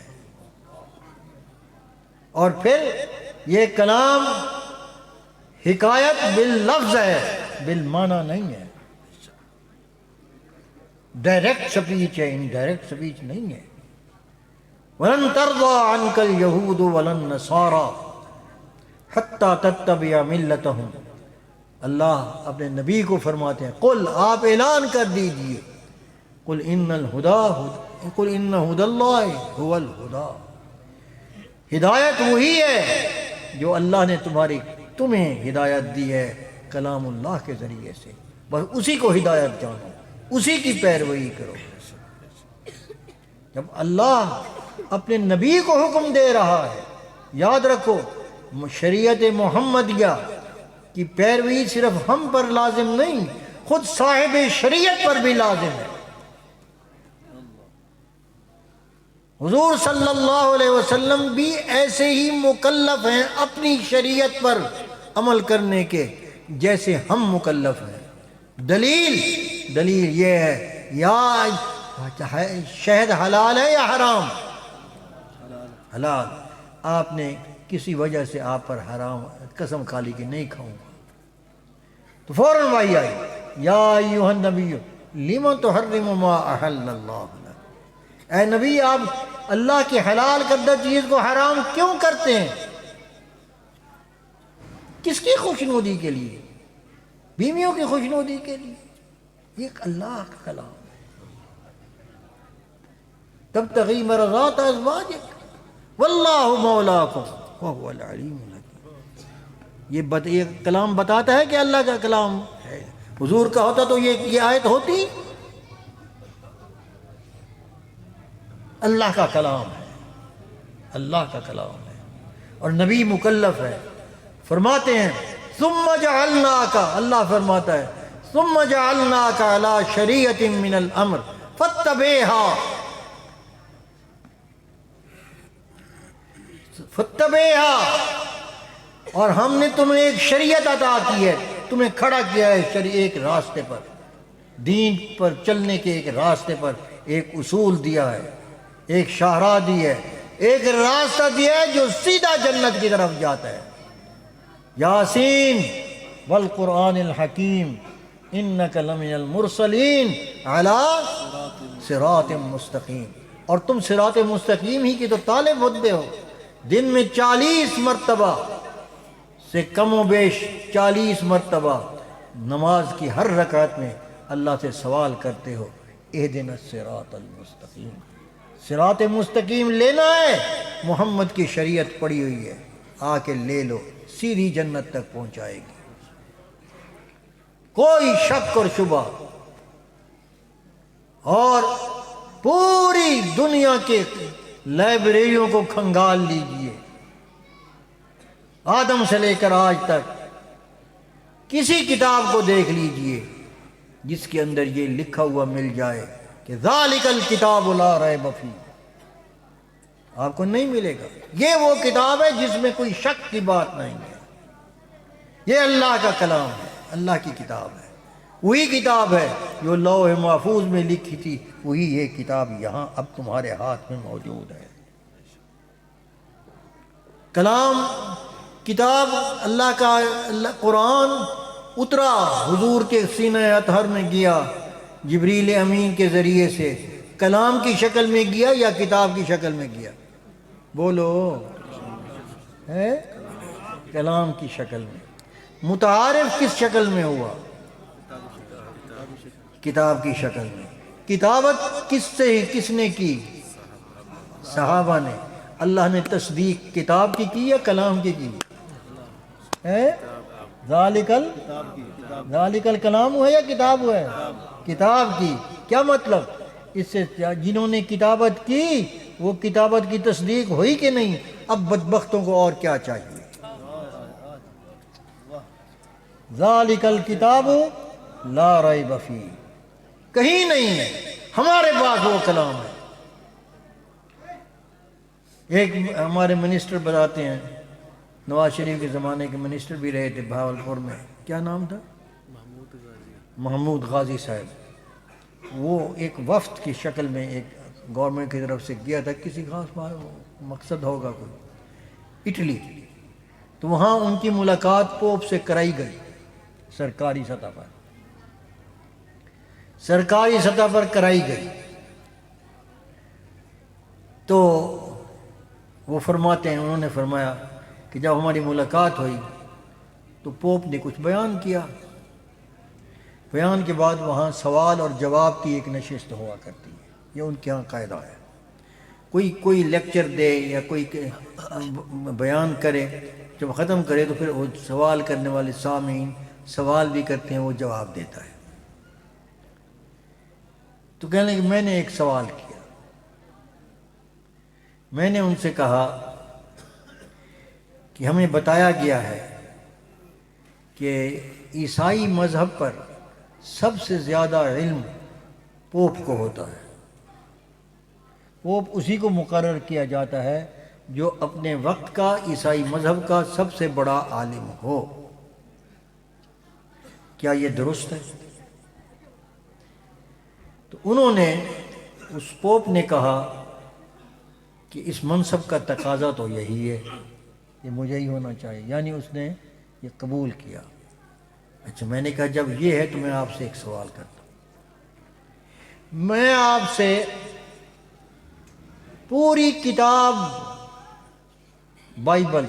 اور پھر یہ کلام حکایت باللفظ ہے، بالمعنی نہیں ہے، ڈائریکٹ سپیچ ہے، انڈائریکٹ سپیچ نہیں ہے۔ وَلَن تَرْضَىٰ عَنْكَ الْيَهُودُ وَلَا النَّصَارَىٰ حَتَّىٰ تَتَّبِعَ مِلَّتَهُمْ۔ اللہ اپنے نبی کو فرماتے ہیں، قل، آپ اعلان کر دیجئے، قل ان هدى اللہ هو الہدیٰ، ہدایت وہی ہے جو اللہ نے تمہیں ہدایت دی ہے کلام اللہ کے ذریعے سے، بس اسی کو ہدایت جانو، اسی کی پیروی کرو۔ جب اللہ اپنے نبی کو حکم دے رہا ہے، یاد رکھو شریعت محمدیہ کی پیروی صرف ہم پر لازم نہیں، خود صاحب شریعت پر بھی لازم ہے۔ حضور صلی اللہ علیہ وسلم بھی ایسے ہی مکلف ہیں اپنی شریعت پر عمل کرنے کے جیسے ہم مکلف ہیں۔ دلیل یہ ہے، یا شہد حلال ہے یا حرام؟ حلال۔ آپ نے کسی وجہ سے آپ پر حرام قسم کھا لی کہ نہیں کھاؤں گا، تو فوراً وحی آئی، یا ایھا النبی لم تحرم ما احل اللہ لک۔ اے نبی، آپ اللہ کی حلال کردہ چیز کو حرام کیوں کرتے ہیں؟ کس کی خوشنودی کے لیے؟ بیویوں کی خوشنودی کے لیے؟ یہ اللہ کا کلام ہے۔ تبتغی مرضات ازواجک واللہ مولاکم وہو العلیم الحکیم۔ یہ کلام بتاتا ہے کہ اللہ کا کلام ہے۔ حضور کا ہوتا تو یہ آیت ہوتی؟ اللہ کا کلام ہے، اللہ کا کلام ہے، اور نبی مکلف ہے۔ فرماتے ہیں ثم جعلناک، اللہ فرماتا ہے ثم جعلناک علی شریعۃ من الامر فاتبعها اور ہم نے تمہیں ایک شریعت عطا کی ہے، تمہیں کھڑا کیا ہے ایک راستے پر، دین پر چلنے کے ایک راستے پر، ایک اصول دیا ہے، ایک شاہراہ دی ہے، ایک راستہ دیا ہے جو سیدھا جنت کی طرف جاتا ہے۔ یاسین والقرآن الحکیم انک لمن المرسلین علی صراط مستقیم۔ اور تم صراط مستقیم ہی کی تو طالب ہوتے ہو۔ دن میں 40 مرتبہ سے کم و بیش 40 مرتبہ نماز کی ہر رکعت میں اللہ سے سوال کرتے ہو، اہدنا الصراط المستقیم۔ صراط مستقیم لینا ہے، محمد کی شریعت پڑی ہوئی ہے، آ کے لے لو، سیدھی جنت تک پہنچائے گی۔ کوئی شک اور شبہ، اور پوری دنیا کے لائبریریوں کو کھنگال لیجئے، آدم سے لے کر آج تک کسی کتاب کو دیکھ لیجئے جس کے اندر یہ لکھا ہوا مل جائے کہ ذالک الکتاب لا ریب فیہ، آپ کو نہیں ملے گا۔ یہ وہ کتاب ہے جس میں کوئی شک کی بات نہیں ہے، یہ اللہ کا کلام ہے، اللہ کی کتاب ہے، وہی کتاب ہے جو لوح محفوظ میں لکھی تھی، وہی یہ کتاب یہاں اب تمہارے ہاتھ میں موجود ہے۔ کلام، کتاب اللہ کا، قرآن اترا حضور کے سینہ اطہر میں گیا جبریل امین کے ذریعے سے، کلام کی شکل میں گیا یا کتاب کی شکل میں گیا؟ بولو، ہے کلام کی شکل میں۔ متعارف کس شکل میں ہوا؟ کتاب کی شکل میں۔ کتابت کس نے کی؟ صحابہ نے۔ اللہ نے تصدیق کتاب کی یا کلام کی ہے؟ ذالک الکلام ہے یا کتاب ہے؟ کتاب کی۔ کیا مطلب؟ اس سے جنہوں نے کتابت کی وہ کتابت کی تصدیق ہوئی کہ نہیں؟ اب بدبختوں کو اور کیا چاہیے؟ ذالک الکتاب لا ریب فیہ، کہیں نہیں ہے، ہمارے پاس وہ کلام ہے۔ ایک ہمارے منسٹر بتاتے ہیں، نواز شریف کے زمانے کے منسٹر بھی رہے تھے بہاولپور میں، کیا نام تھا؟ محمود غازی صاحب۔ وہ ایک وفد کی شکل میں ایک گورنمنٹ کی طرف سے گیا تھا، کسی خاص مقصد ہوگا کوئی، اٹلی۔ تو وہاں ان کی ملاقات پوپ سے کرائی گئی، سرکاری سطح پر، سرکاری سطح پر کرائی گئی۔ تو وہ فرماتے ہیں، انہوں نے فرمایا کہ جب ہماری ملاقات ہوئی تو پوپ نے کچھ بیان کیا، بیان کے بعد وہاں سوال اور جواب کی ایک نشست ہوا کرتی ہے، یہ ان کے یہاں قاعدہ ہے۔ کوئی لیکچر دے یا کوئی بیان کرے، جب ختم کرے تو پھر وہ سوال کرنے والے سامعین سوال بھی کرتے ہیں، وہ جواب دیتا ہے۔ تو کہنے لگے میں نے ایک سوال کیا، میں نے ان سے کہا کہ ہمیں بتایا گیا ہے کہ عیسائی مذہب پر سب سے زیادہ علم پوپ کو ہوتا ہے، پوپ اسی کو مقرر کیا جاتا ہے جو اپنے وقت کا عیسائی مذہب کا سب سے بڑا عالم ہو۔ کیا یہ درست ہے؟ تو انہوں نے، اس پوپ نے کہا کہ اس منصب کا تقاضا تو یہی ہے، یہ مجھے ہی ہونا چاہیے، یعنی اس نے یہ قبول کیا۔ اچھا، میں نے کہا جب یہ ہے تو میں آپ سے ایک سوال کرتا ہوں، میں آپ سے پوری کتاب بائبل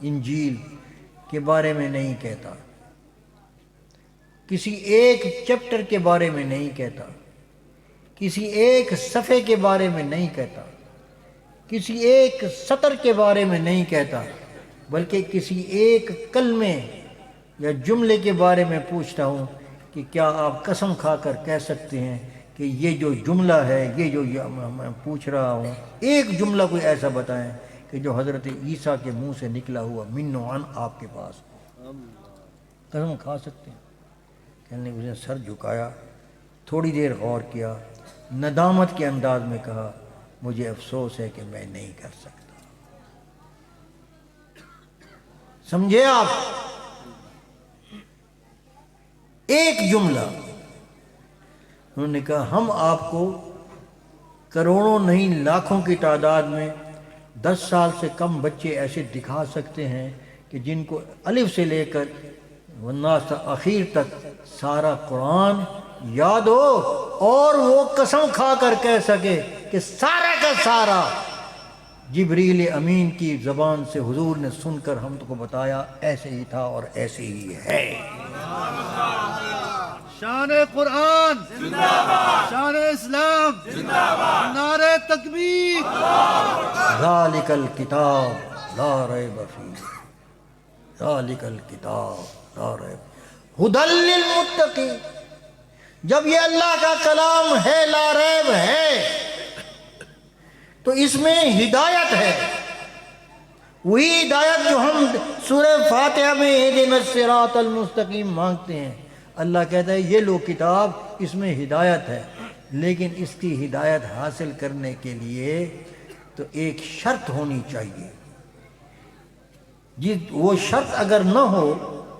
انجیل کے بارے میں نہیں کہتا، کسی ایک چیپٹر کے بارے میں نہیں کہتا، کسی ایک صفحے کے بارے میں نہیں کہتا، کسی ایک سطر کے بارے میں نہیں کہتا، بلکہ کسی ایک کلمے یا جملے کے بارے میں پوچھتا ہوں کہ کیا آپ قسم کھا کر کہہ سکتے ہیں کہ یہ جو جملہ ہے، یہ جو میں پوچھ رہا ہوں، ایک جملہ کوئی ایسا بتائیں کہ جو حضرت عیسیٰ کے منہ سے نکلا ہوا من و عن آپ کے پاس ہو؟ قسم کھا سکتے ہیں؟ کہنے اس نے سر جھکایا، تھوڑی دیر غور کیا، ندامت کے انداز میں کہا مجھے افسوس ہے کہ میں نہیں کر سکتا۔ سمجھے آپ؟ ایک جملہ۔ انہوں نے کہا ہم آپ کو کروڑوں نہیں لاکھوں کی تعداد میں 10 سال سے کم بچے ایسے دکھا سکتے ہیں کہ جن کو الف سے لے کر والناس اخیر تک سارا قرآن یاد ہو، اور وہ قسم کھا کر کہہ سکے کہ سارا کا سارا جبریل امین کی زبان سے حضور نے سن کر ہم کو بتایا ایسے ہی تھا اور ایسے ہی ہے۔ شان قرآن زندہ باد، شان اسلام زندہ باد، نعرہ تکبیر۔ ذالک الکتاب لا ریب فیہ، ذالک الکتاب لا ریب ھدی للمتقین۔ جب یہ اللہ کا کلام ہے، لا ریب ہے، تو اس میں ہدایت ہے، وہی ہدایت جو ہم سورہ فاتحہ میں اہدنا الصراط المستقیم مانگتے ہیں۔ اللہ کہتا ہے یہ لو کتاب، اس میں ہدایت ہے، لیکن اس کی ہدایت حاصل کرنے کے لیے تو ایک شرط ہونی چاہیے۔ وہ شرط اگر نہ ہو،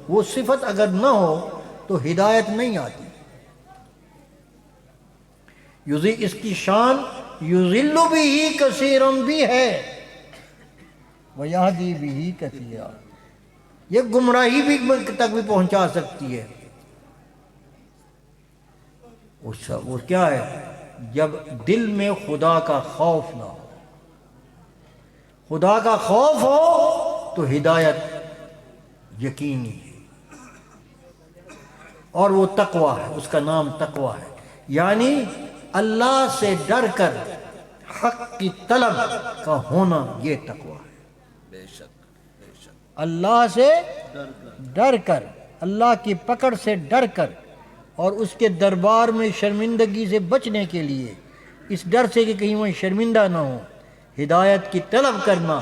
وہ صفت اگر نہ ہو تو ہدایت نہیں آتی۔ اس کی شان یضل بہ کثیرا بھی ہے ویہدی بہ کثیرا، یہ گمراہی بھی تک بھی پہنچا سکتی ہے۔ وہ کیا ہے؟ جب دل میں خدا کا خوف نہ ہو، خدا کا خوف ہو تو ہدایت یقینی ہے، اور وہ تقویٰ ہے، اس کا نام تقویٰ ہے، یعنی اللہ سے ڈر کر حق کی طلب کا ہونا، یہ تقویٰ ہے۔ بے شک بے شک، اللہ سے ڈر کر، اللہ کی پکڑ سے ڈر کر، اور اس کے دربار میں شرمندگی سے بچنے کے لیے، اس ڈر سے کہ کہیں وہ شرمندہ نہ ہو، ہدایت کی طلب کرنا۔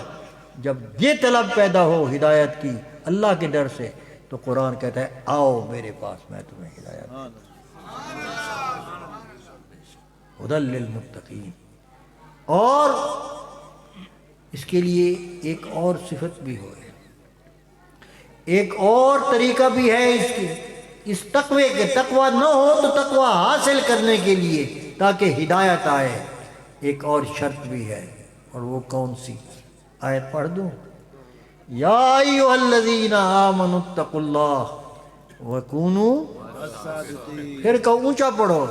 جب یہ طلب پیدا ہو ہدایت کی اللہ کے ڈر سے، تو قرآن کہتا ہے آؤ میرے پاس، میں تمہیں ہدایت دوں۔ ھدی للمتقین۔ اور اس کے لیے ایک اور صفت بھی ہو، ایک اور طریقہ بھی ہے اس کی، اس تقوی کے، تقوی نہ ہو تو تقوی حاصل کرنے کے لیے تاکہ ہدایت آئے، ایک اور شرط بھی ہے، اور وہ کون سی؟ آیت پڑھ دوں؟ یا ایھا الذین آمنوا اتقوا اللہ وکونوا، پھر کہ اونچا پڑھو،